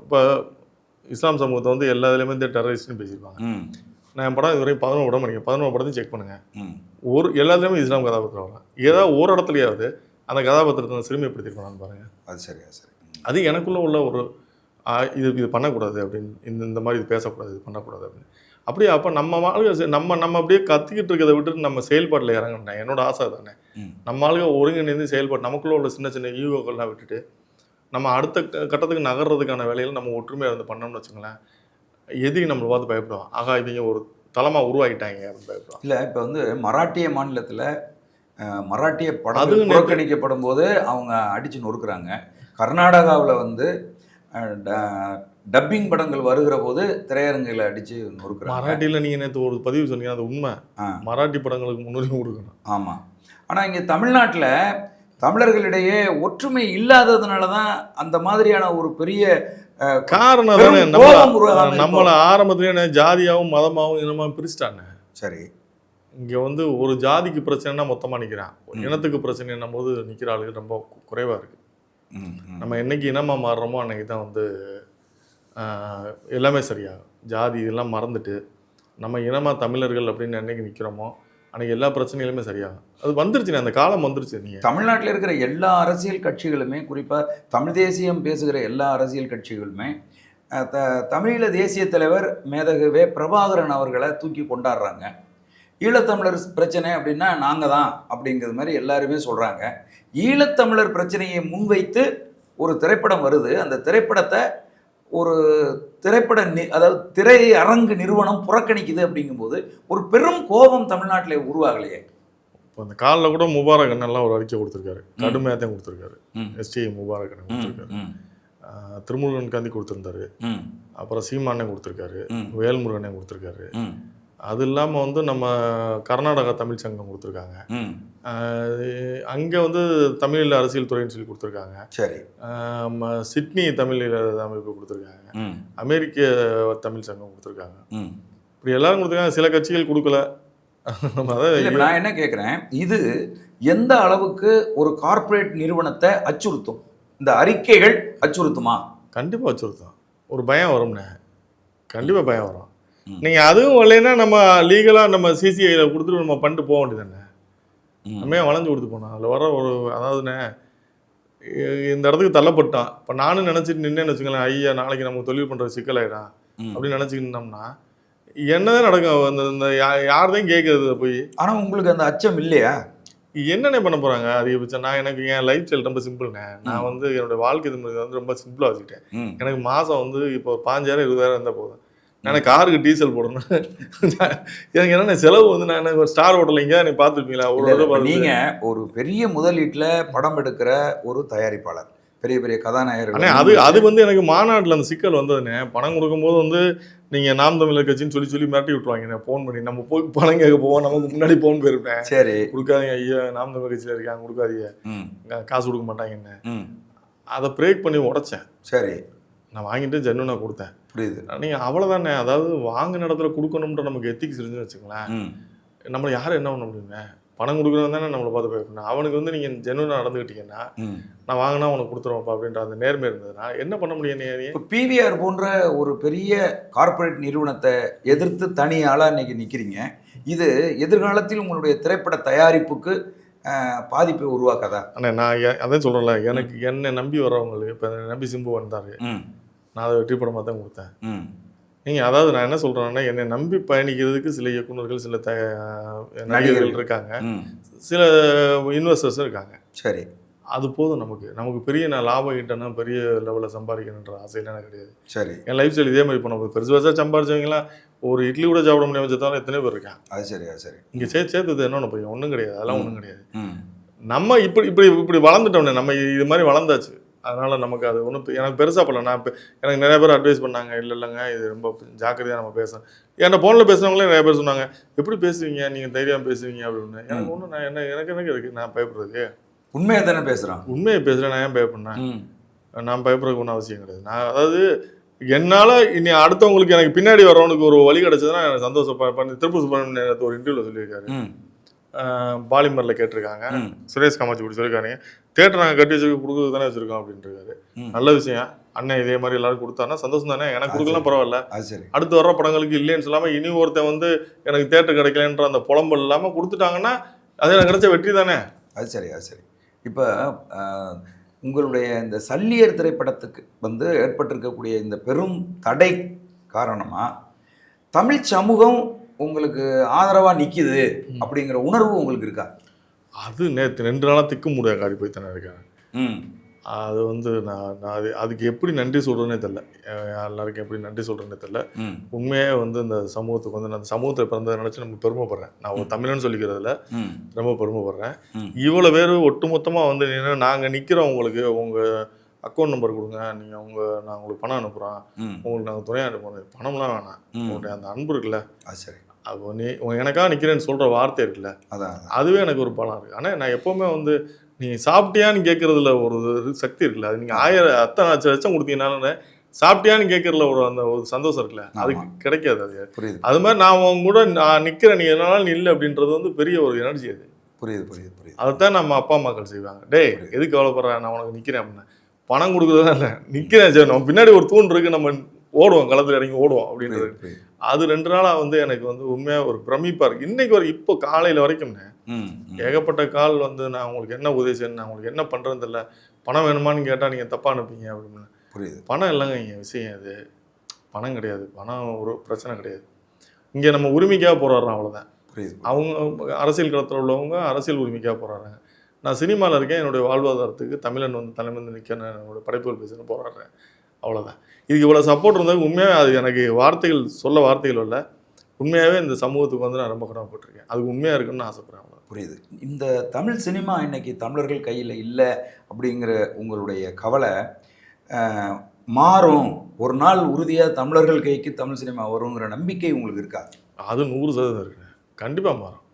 [SPEAKER 2] இப்போ இஸ்லாம் சமூகத்தை வந்து எல்லா இதுலேயுமே இந்த டெரரிஸ்ட்னு பேசியிருப்பாங்க. நான் என் படம் இதுவரையும் 11 படம் பண்ணிக்கிறேன். 11 படத்தையும் செக் பண்ணுங்க.
[SPEAKER 1] ம்.
[SPEAKER 2] எல்லாத்துலேயுமே இஸ்லாம் கதாபாத்திரம் வரலாம். ஏதாவது ஒரு இடத்துலையாவது அந்த கதாபாத்திரத்தை சிறுமைப்படுத்திருக்கணும் பாருங்க.
[SPEAKER 1] அது சரியா சரி.
[SPEAKER 2] அது எனக்குள்ள உள்ள ஒரு இது பண்ணக்கூடாது அப்படின்னு, இந்த மாதிரி இது பேசக்கூடாது, இது பண்ணக்கூடாது அப்படின்னு. அப்படியே அப்போ நம்ம ஆளுங்க நம்ம அப்படியே கத்திக்கிட்டு இருக்கிறத விட்டுட்டு நம்ம செயல்பாட்டில் இறங்கணும். என்னோட ஆசை தானே. நம்ம ஆளுங்க ஒருங்கிணைந்து செயல்பாடு, நமக்குள்ள உள்ள சின்ன சின்ன ஈகோக்கள்லாம் விட்டுட்டு நம்ம அடுத்த கட்டத்துக்கு நகர்றதுக்கான வேலையில் நம்ம ஒற்றுமையாக இருந்து பண்ணோம்னு வச்சுங்களேன், எதிரி நம்மளை பார்த்து பயப்படுவோம். ஆகா இவங்க ஒரு தளமாக உருவாகிட்டாங்க அப்படின்னு பயப்படுவோம்.
[SPEAKER 1] இல்லை இப்போ வந்து மராட்டிய மாநிலத்தில் மராட்டிய படம் புறக்கணிக்கப்படும் போது அவங்க அடித்து நொறுக்குறாங்க. கர்நாடகாவில் வந்து டப்பிங் படங்கள் வருகிற போது திரையரங்குகளை அடித்து நொறுக்குறாங்க.
[SPEAKER 2] மராட்டியில் நீங்கள் நேற்று ஒரு பதிவு சொன்னீங்க, அது உண்மை. மராட்டி படங்களுக்கு முன்னுரிமை கொடுக்கணும்.
[SPEAKER 1] ஆமாம். ஆனால் இங்கே தமிழ்நாட்டில் தமிழர்களிடையே ஒற்றுமை இல்லாததுனால தான் அந்த மாதிரியான ஒரு பெரிய
[SPEAKER 2] காரணம் தானே. நம்மளை ஆரம்பத்துலேயே ஜாதியாகவும் மதமாகவும் இனமாகவும் பிரிச்சுட்டாங்க.
[SPEAKER 1] சரி,
[SPEAKER 2] இங்கே வந்து ஒரு ஜாதிக்கு பிரச்சனைனா மொத்தமாக நிற்கிறான், இனத்துக்கு பிரச்சனைன்னும் போது நிற்கிற ஆளுக்கு ரொம்ப குறைவாக இருக்குது. நம்ம என்னைக்கு இனமாக மாறுறோமோ அன்னைக்கு தான் வந்து எல்லாமே சரியாகும். ஜாதி இதெல்லாம் மறந்துட்டு நம்ம இனமாக தமிழர்கள் அப்படின்னு என்னைக்கு நிற்கிறோமோ அன்றைக்கி எல்லா பிரச்சனைகளுமே சரியாகும். அது வந்துருச்சுண்ணே, அந்த காலம் வந்துருச்சு. நீங்கள்
[SPEAKER 1] தமிழ்நாட்டில் இருக்கிற எல்லா அரசியல் கட்சிகளுமே, குறிப்பாக தமிழ் தேசியம் பேசுகிற எல்லா அரசியல் கட்சிகளுமே தமிழீழ தேசிய தலைவர் மேதகுவே பிரபாகரன் அவர்களை தூக்கி கொண்டாடுறாங்க. ஈழத்தமிழர் பிரச்சனை அப்படின்னா நாங்கள் தான் அப்படிங்கிறது மாதிரி எல்லாருமே சொல்கிறாங்க. ஈழத்தமிழர் பிரச்சனையை முன்வைத்து ஒரு திரைப்படம் வருது. அந்த திரைப்படத்தை ஒரு அதாவது திரையரங்கு நிறுவனம் புறக்கணிக்குது. அப்படிங்கும்போது ஒரு பெரும் கோபம் தமிழ்நாட்டில் உருவாகலையே.
[SPEAKER 2] இப்போ அந்த காலில் கூட முபாரக் அண்ணன்லாம் ஒரு அறிக்கை கொடுத்துருக்காரு, கடுமையாக தான் கொடுத்துருக்காரு. எஸ்டி முபாரக் அண்ணன் கொடுத்துருக்காரு, திருமுருகன் காந்தி கொடுத்துருந்தாரு, அப்புறம் சீமானே கொடுத்துருக்காரு, வேல்முருகனே கொடுத்துருக்காரு. அது இல்லாமல் வந்து நம்ம கர்நாடகா தமிழ் சங்கம் கொடுத்துருக்காங்க. அங்கே வந்து தமிழ் அரசியல் துறைன்னு சொல்லி கொடுத்துருக்காங்க.
[SPEAKER 1] சரி,
[SPEAKER 2] சிட்னி தமிழ் அமைப்பு கொடுத்துருக்காங்க, அமெரிக்க தமிழ் சங்கம் கொடுத்துருக்காங்க. இப்படி எல்லாரும் கொடுத்துருக்காங்க. சில கட்சிகள் கொடுக்கல.
[SPEAKER 1] நான் என்ன கேட்குறேன், இது எந்த அளவுக்கு ஒரு கார்ப்பரேட் நிறுவனத்தை அச்சுறுத்தும்? இந்த அறிக்கைகள் அச்சுறுத்துமா?
[SPEAKER 2] கண்டிப்பாக அச்சுறுத்தும். ஒரு பயம் வரும்ண்ணே, கண்டிப்பாக பயம் வரும். நீங்கள் அதுவும் இல்லைன்னா நம்ம லீகலாக நம்ம சிசிஐயில் கொடுத்துட்டு நம்ம பண்ணிட்டு போக வேண்டியதானே. நம்ம ஏன் வளைஞ்சு கொடுத்து போனோம்? அதில் வர ஒரு அதாவதுண்ணே, இந்த இடத்துக்கு தள்ளப்பட்டான். இப்போ நானும் நினச்சிட்டு நின்னேன்னு வச்சுக்கலாம், ஐயா நாளைக்கு நமக்கு தொழில் பண்ணுற சிக்கலாயிடும் அப்படின்னு நினச்சிக்கிட்டோம்னா என்னதான் நடக்கும்? அந்த யார்தான் கேட்குறது போய். ஆனால் உங்களுக்கு அந்த அச்சம் இல்லையா? என்னென்ன பண்ண போகிறாங்க அதிகபட்சம்? நான் எனக்கு என் லைஃப் ஸ்டைல் ரொம்ப சிம்பிள்ண்ணே. நான் வந்து என்னோடய வாழ்க்கை வந்து ரொம்ப சிம்பிளாக வச்சுக்கிட்டேன். எனக்கு மாதம் வந்து இப்போ 5000 20,000 இருந்தால் போதும். எனக்கு காருக்கு டீசல் போடணும். எனக்கு என்னென்ன செலவு வந்து நான் என்ன ஸ்டார் ஹோட்டல் இங்கே நீ பார்த்துருப்பீங்களா? நீங்கள் ஒரு பெரிய முதலீட்டில் படம் எடுக்கிற ஒரு தயாரிப்பாளர், பெரிய பெரிய கதாநாயகர்கள். அது வந்து எனக்கு மாநாட்டில் அந்த சிக்கல் வந்ததுண்ணே. பணம் கொடுக்கும்போது வந்து நீங்கள் நாம் தமிழர் கட்சின்னு சொல்லி மிரட்டி விட்டுருவாங்க. ஃபோன் பண்ணி நம்ம போய் பணம் கேட்க போவோம், நமக்கு முன்னாடி ஃபோன் போயிருப்பேன். சரி, கொடுக்காதீங்க ஐயா, நாம் தமிழர் கட்சியில் இருக்காங்க, கொடுக்காதீங்க, காசு கொடுக்க மாட்டாங்க என்ன. அதை பிரேக் பண்ணி உடைச்சேன். சரி, நான் வாங்கிட்டு ஜென்னுனா கொடுத்தேன். புரியுது. நீங்கள் அவ்வளோதானே. அதாவது வாங்கின இடத்துல கொடுக்கணுன்ற நமக்கு எத்திக்ஸ் இருந்துன்னு வச்சுங்களேன், நம்மளை யாரும் என்ன பண்ண முடியுங்க? பணம் கொடுக்குறவங்க தானே நம்மளை பார்த்து பயப்படணும். அவனுக்கு வந்து நீங்கள் ஜென்னுனா நடந்துக்கிட்டீங்கன்னா நான் வாங்கினா உனக்கு கொடுத்துருவோம்ப்பா அப்படின்ற அந்த நேர்மை இருந்ததுன்னா என்ன பண்ண முடியும்? இப்போ பிவிஆர் போன்ற ஒரு பெரிய கார்ப்பரேட் நிறுவனத்தை எதிர்த்து தனியாளாக இன்னைக்கு நிற்கிறீங்க. இது எதிர்காலத்தில் உங்களுடைய திரைப்பட தயாரிப்புக்கு பாதிப்பை உருவாக்காதா? ஆனால் நான் அதான் சொல்கிறேன்ல, எனக்கு என்னை நம்பி வர்றவங்களுக்கு, இப்போ நம்பி சிம்பு வந்தார், நான் அதை வெற்றி படமாக தான் கொடுத்தேன். நீங்கள் அதாவது நான் என்ன சொல்கிறேன்னா, என்னை நம்பி பயணிக்கிறதுக்கு சில இயக்குநர்கள், சில நடிகர்கள் இருக்காங்க, சில இன்வெஸ்டர்ஸும் இருக்காங்க. சரி, அது போதும் நமக்கு பெரிய நான் லாபம் கிட்டேன்னா பெரிய லெவலில் சம்பாதிக்கணுன்ற ஆசையெல்லாம் எனக்கு கிடையாது. சரி, என் லைஃப் ஸ்டைல் இதே மாதிரி இப்போ நம்ம பெருசு பெருசாக சம்பாதிச்சவங்களாம் ஒரு இட்லி கூட சாப்பிட முடியாமல் வச்சதாலும் எத்தனை பேர் இருக்காங்க. அது சரி, அது சரி. இங்கே சேர்த்தது என்னென்ன பையன் ஒன்றும் கிடையாது, அதெல்லாம் ஒன்றும் கிடையாது. நம்ம இப்படி வளர்ந்துட்டோம்னே, நம்ம இது மாதிரி வளர்ந்தாச்சு. அதனால் நமக்கு அது ஒன்றும் எனக்கு பெருசாக பண்ணல. நான் இப்போ எனக்கு நிறைய பேர் அட்வைஸ் பண்ணாங்க, இல்லைங்க இது ரொம்ப ஜாக்கிரதையாக நம்ம பேசணும். என்கிட்ட ஃபோனில் பேசுனவங்களே நிறைய பேர் சொன்னாங்க, எப்படி பேசுவீங்க நீங்கள், தைரியம் பேசுவீங்க அப்படின்னு. எனக்கு ஒன்றும் நான் எனக்கு இருக்குது நான் பயப்படுறதுக்கு? உண்மையாக தானே பேசுகிறேன், உண்மையை பேசுகிறேன். நான் ஏன் பயப்படேன்? நான் பயப்படுறதுக்கு ஒன்றும் அவசியம் கிடையாது. நான் அதாவது என்னால் இனி அடுத்தவங்களுக்கு எனக்கு பின்னாடி வரவனுக்கு ஒரு வழி கிடச்சதுன்னா எனக்கு சந்தோஷம். திருப்பூர் சுப்ரமணியன் ஒரு இன்டர்வியூவில் சொல்லியிருக்காரு, பாலிமரில் கேட்டிருக்காங்க, சுரேஷ் காமாட்சி இப்படி சொல்லியிருக்காங்க, தேட்டர் நாங்கள் கட்டி வச்சு கொடுக்குறது தானே வச்சுருக்கோம் அப்படின்ட்டு. நல்ல விஷயம். அண்ணன் இதே மாதிரி எல்லாரும் கொடுத்தாருன்னா சந்தோஷம் தானே, எனக்கு கொடுக்கலாம் பரவாயில்ல.
[SPEAKER 1] அது சரி.
[SPEAKER 2] அடுத்து வர்ற படங்களுக்கு இல்லைன்னு சொல்லாமல் இனி ஒருத்தன் வந்து எனக்கு தேட்டர் கிடைக்கலன்ற அந்த புலம்பல் இல்லாமல் கொடுத்துட்டாங்கன்னா அது எனக்கு கிடைச்ச வெற்றி தானே.
[SPEAKER 1] அது சரி, அது சரி. இப்போ உங்களுடைய இந்த சல்லியர் திரைப்படத்துக்கு வந்து ஏற்பட்டிருக்கக்கூடிய இந்த பெரும் தடை காரணமாக தமிழ் சமூகம் உங்களுக்கு ஆதரவாக நிற்கிது அப்படிங்கிற உணர்வு உங்களுக்கு இருக்கா?
[SPEAKER 2] அது நேற்று 2 நாளாக திக்கு முடியாது காடி போய் தானே இருக்காங்க.
[SPEAKER 1] ம்.
[SPEAKER 2] அது வந்து நான் அதுக்கு எப்படி நன்றி சொல்கிறேன்னே தெரில, எல்லாருக்கும் எப்படி நன்றி சொல்கிறேன்னே தெரில. உண்மையாக வந்து இந்த சமூகத்துக்கு வந்து நான் அந்த சமூகத்தை பிறந்ததை நினச்சி நம்ம பெருமைப்படுறேன். நான் ஒரு தமிழன்னு சொல்லிக்கிறதுல ரொம்ப பெருமைப்படுறேன். இவ்வளோ பேர் ஒட்டுமொத்தமாக வந்து நாங்கள் நிற்கிறோம், உங்களுக்கு உங்கள் அக்கௌண்ட் நம்பர் கொடுங்க, நீங்கள் நான் உங்களுக்கு பணம் அனுப்புகிறோம், உங்களுக்கு நாங்கள் துணையாக அனுப்புகிறோம், பணம்லாம் வேணாம், உங்களுடைய அந்த அன்பு இருக்குல்ல, அது சரி, அப்போ நீ எனக்காக நிற்கிறேன்னு சொல்கிற வார்த்தை இருக்குல்ல, அதுவே எனக்கு ஒரு பலம் இருக்குது. ஆனால் நான் எப்போவுமே வந்து நீ சாப்பிட்டியான்னு கேட்குறதுல ஒரு சக்தி இருக்குல்ல, அது நீங்கள் 1000 அத்தனை லட்சம் கொடுத்தீங்கன்னாலும் சாப்பிட்டியான்னு கேட்குறதுல ஒரு அந்த ஒரு சந்தோஷம் இருக்குல்ல, அதுக்கு கிடைக்காது. அது புரியுது. அது மாதிரி நான் உங்க கூட நான் நிற்கிறேன், நீ என்னால் இல்லை அப்படின்றது வந்து பெரிய ஒரு எனர்ஜி. அது புரியுது புரியுது புரியுது. அதைத்தான் நம்ம அப்பா அம்மாக்கள் செய்வாங்க. டேய் எதுக்கு கவலைப்படுறேன், நான் உனக்கு நிற்கிறேன் அப்படின்னா, பணம் கொடுக்குறதா இல்லை, நிற்கிறேன் சரி, நம்ம பின்னாடி ஒரு தூண் இருக்குது, நம்ம ஓடுவோம், களத்தில் இறங்கி ஓடுவோம் அப்படின்றது. அது 2 நாளாக வந்து எனக்கு வந்து உண்மையாக ஒரு பிரமிப்பாக இருக்குது. இன்றைக்கி ஒரு இப்போ காலையில் வரைக்கும்னே ஏகப்பட்ட கால் வந்து நான் உங்களுக்கு என்ன உதவி செய்யணும், நான் உங்களுக்கு என்ன பண்ணுறது இல்லை, பணம் வேணுமான்னு கேட்டால் நீங்கள் தப்பாக அனுப்பிங்க அப்படின்னு. புரியுது. பணம் இல்லைங்க இங்கே விஷயம், அது பணம் கிடையாது, பணம் ஒரு பிரச்சனை கிடையாது. இங்கே நம்ம உரிமைக்காக போராடுறோம், அவ்வளோதான். புரியுது. அவங்க அரசியல் களத்தில் உள்ளவங்க அரசியல் உரிமைக்காக போராடுறாங்க. நான் சினிமாவில் இருக்கேன், என்னுடைய வாழ்வாதாரத்துக்கு தமிழன் வந்து தலைமை நிற்க என்னோட படைப்புகள் பேசுன்னு போராடுறேன், அவ்வளோதான். இதுக்கு இவ்வளோ சப்போர்ட் இருந்தால் உண்மையாக அது எனக்கு சொல்ல வார்த்தைகள் இல்லை. உண்மையாகவே இந்த சமூகத்துக்கு வந்து நான் ரொம்ப கடமைப்பட்டிருக்கேன், அதுக்கு உண்மையாக இருக்குன்னு ஆசைப்பட்றேன். அவ்வளோ புரியுது. இந்த தமிழ் சினிமா இன்னைக்கு தமிழர்கள் கையில் இல்லை அப்படிங்கிற உங்களுடைய கவலை மாறும், ஒரு நாள் உறுதியாக தமிழர்கள் கைக்கு தமிழ் சினிமா வருங்கிற நம்பிக்கை உங்களுக்கு இருக்கா? அது 100% இருக்குங்க, கண்டிப்பாக மாறும்.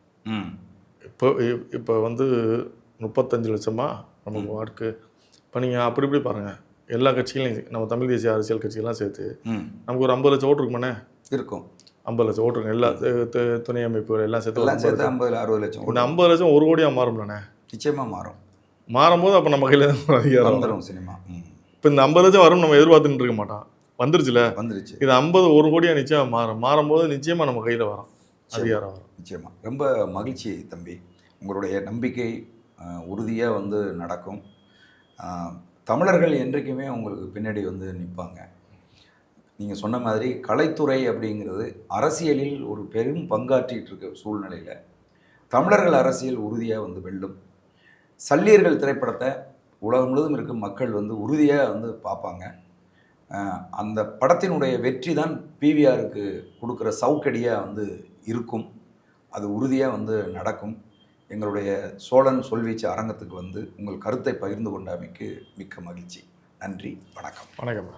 [SPEAKER 2] இப்போ வந்து 35 லட்சமா நமக்கு வாக்கு. இப்போ நீங்கள் அப்படி இப்படி பாருங்கள், எல்லா கட்சிகளையும் நம்ம தமிழ் தேசிய அரசியல் கட்சிகள்லாம் சேர்த்து நமக்கு ஒரு 50 லட்சம் ஓட்டு இருக்குமாண்ணே? இருக்கும். 50 லட்சம் ஓட்டு இருக்கு, எல்லா துணை அமைப்புகள் எல்லாம் சேர்த்து 50-60 லட்சம். இந்த 50 லட்சம் 1 கோடியாக மாறும்லண்ணே? நிச்சயமாக மாறும். மாறும்போது அப்போ நம்ம கையில் அதிகாரம் வந்துடும் சினிமா. இப்போ இந்த 50 லட்சம் வரும் நம்ம எதிர்பார்த்துட்டு இருக்க மாட்டோம், வந்துருச்சுல, வந்துருச்சு. இது 50 1 கோடியாக நிச்சயமாக மாறும்போது நிச்சயமாக நம்ம கையில் வரும், அதிகாரம் வரும். நிச்சயமாக. ரொம்ப மகிழ்ச்சி தம்பி, உங்களுடைய நம்பிக்கை உறுதியாக வந்து நடக்கும். தமிழர்கள் என்றைக்குமே உங்களுக்கு பின்னாடி வந்து நிற்பாங்க. நீங்கள் சொன்ன மாதிரி கலைத்துறை அப்படிங்கிறது அரசியலில் ஒரு பெரும் பங்காற்றிகிட்டு இருக்க சூழ்நிலையில் தமிழர்கள் அரசியல் உறுதியாக வந்து வெல்லும். சல்லியர்கள் திரைப்படத்தை உலகம் முழுவதும் இருக்கும் மக்கள் வந்து உறுதியாக வந்து பார்ப்பாங்க. அந்த படத்தினுடைய வெற்றி தான் பிவிஆருக்கு கொடுக்குற சவுக்கடியாக வந்து இருக்கும், அது உறுதியாக வந்து நடக்கும். எங்களுடைய சோழன் சொல்வீச்சு அரங்கத்துக்கு வந்து உங்கள் கருத்தை பகிர்ந்து கொண்டமைக்கு மிக்க மகிழ்ச்சி. நன்றி, வணக்கம். வணக்கம்.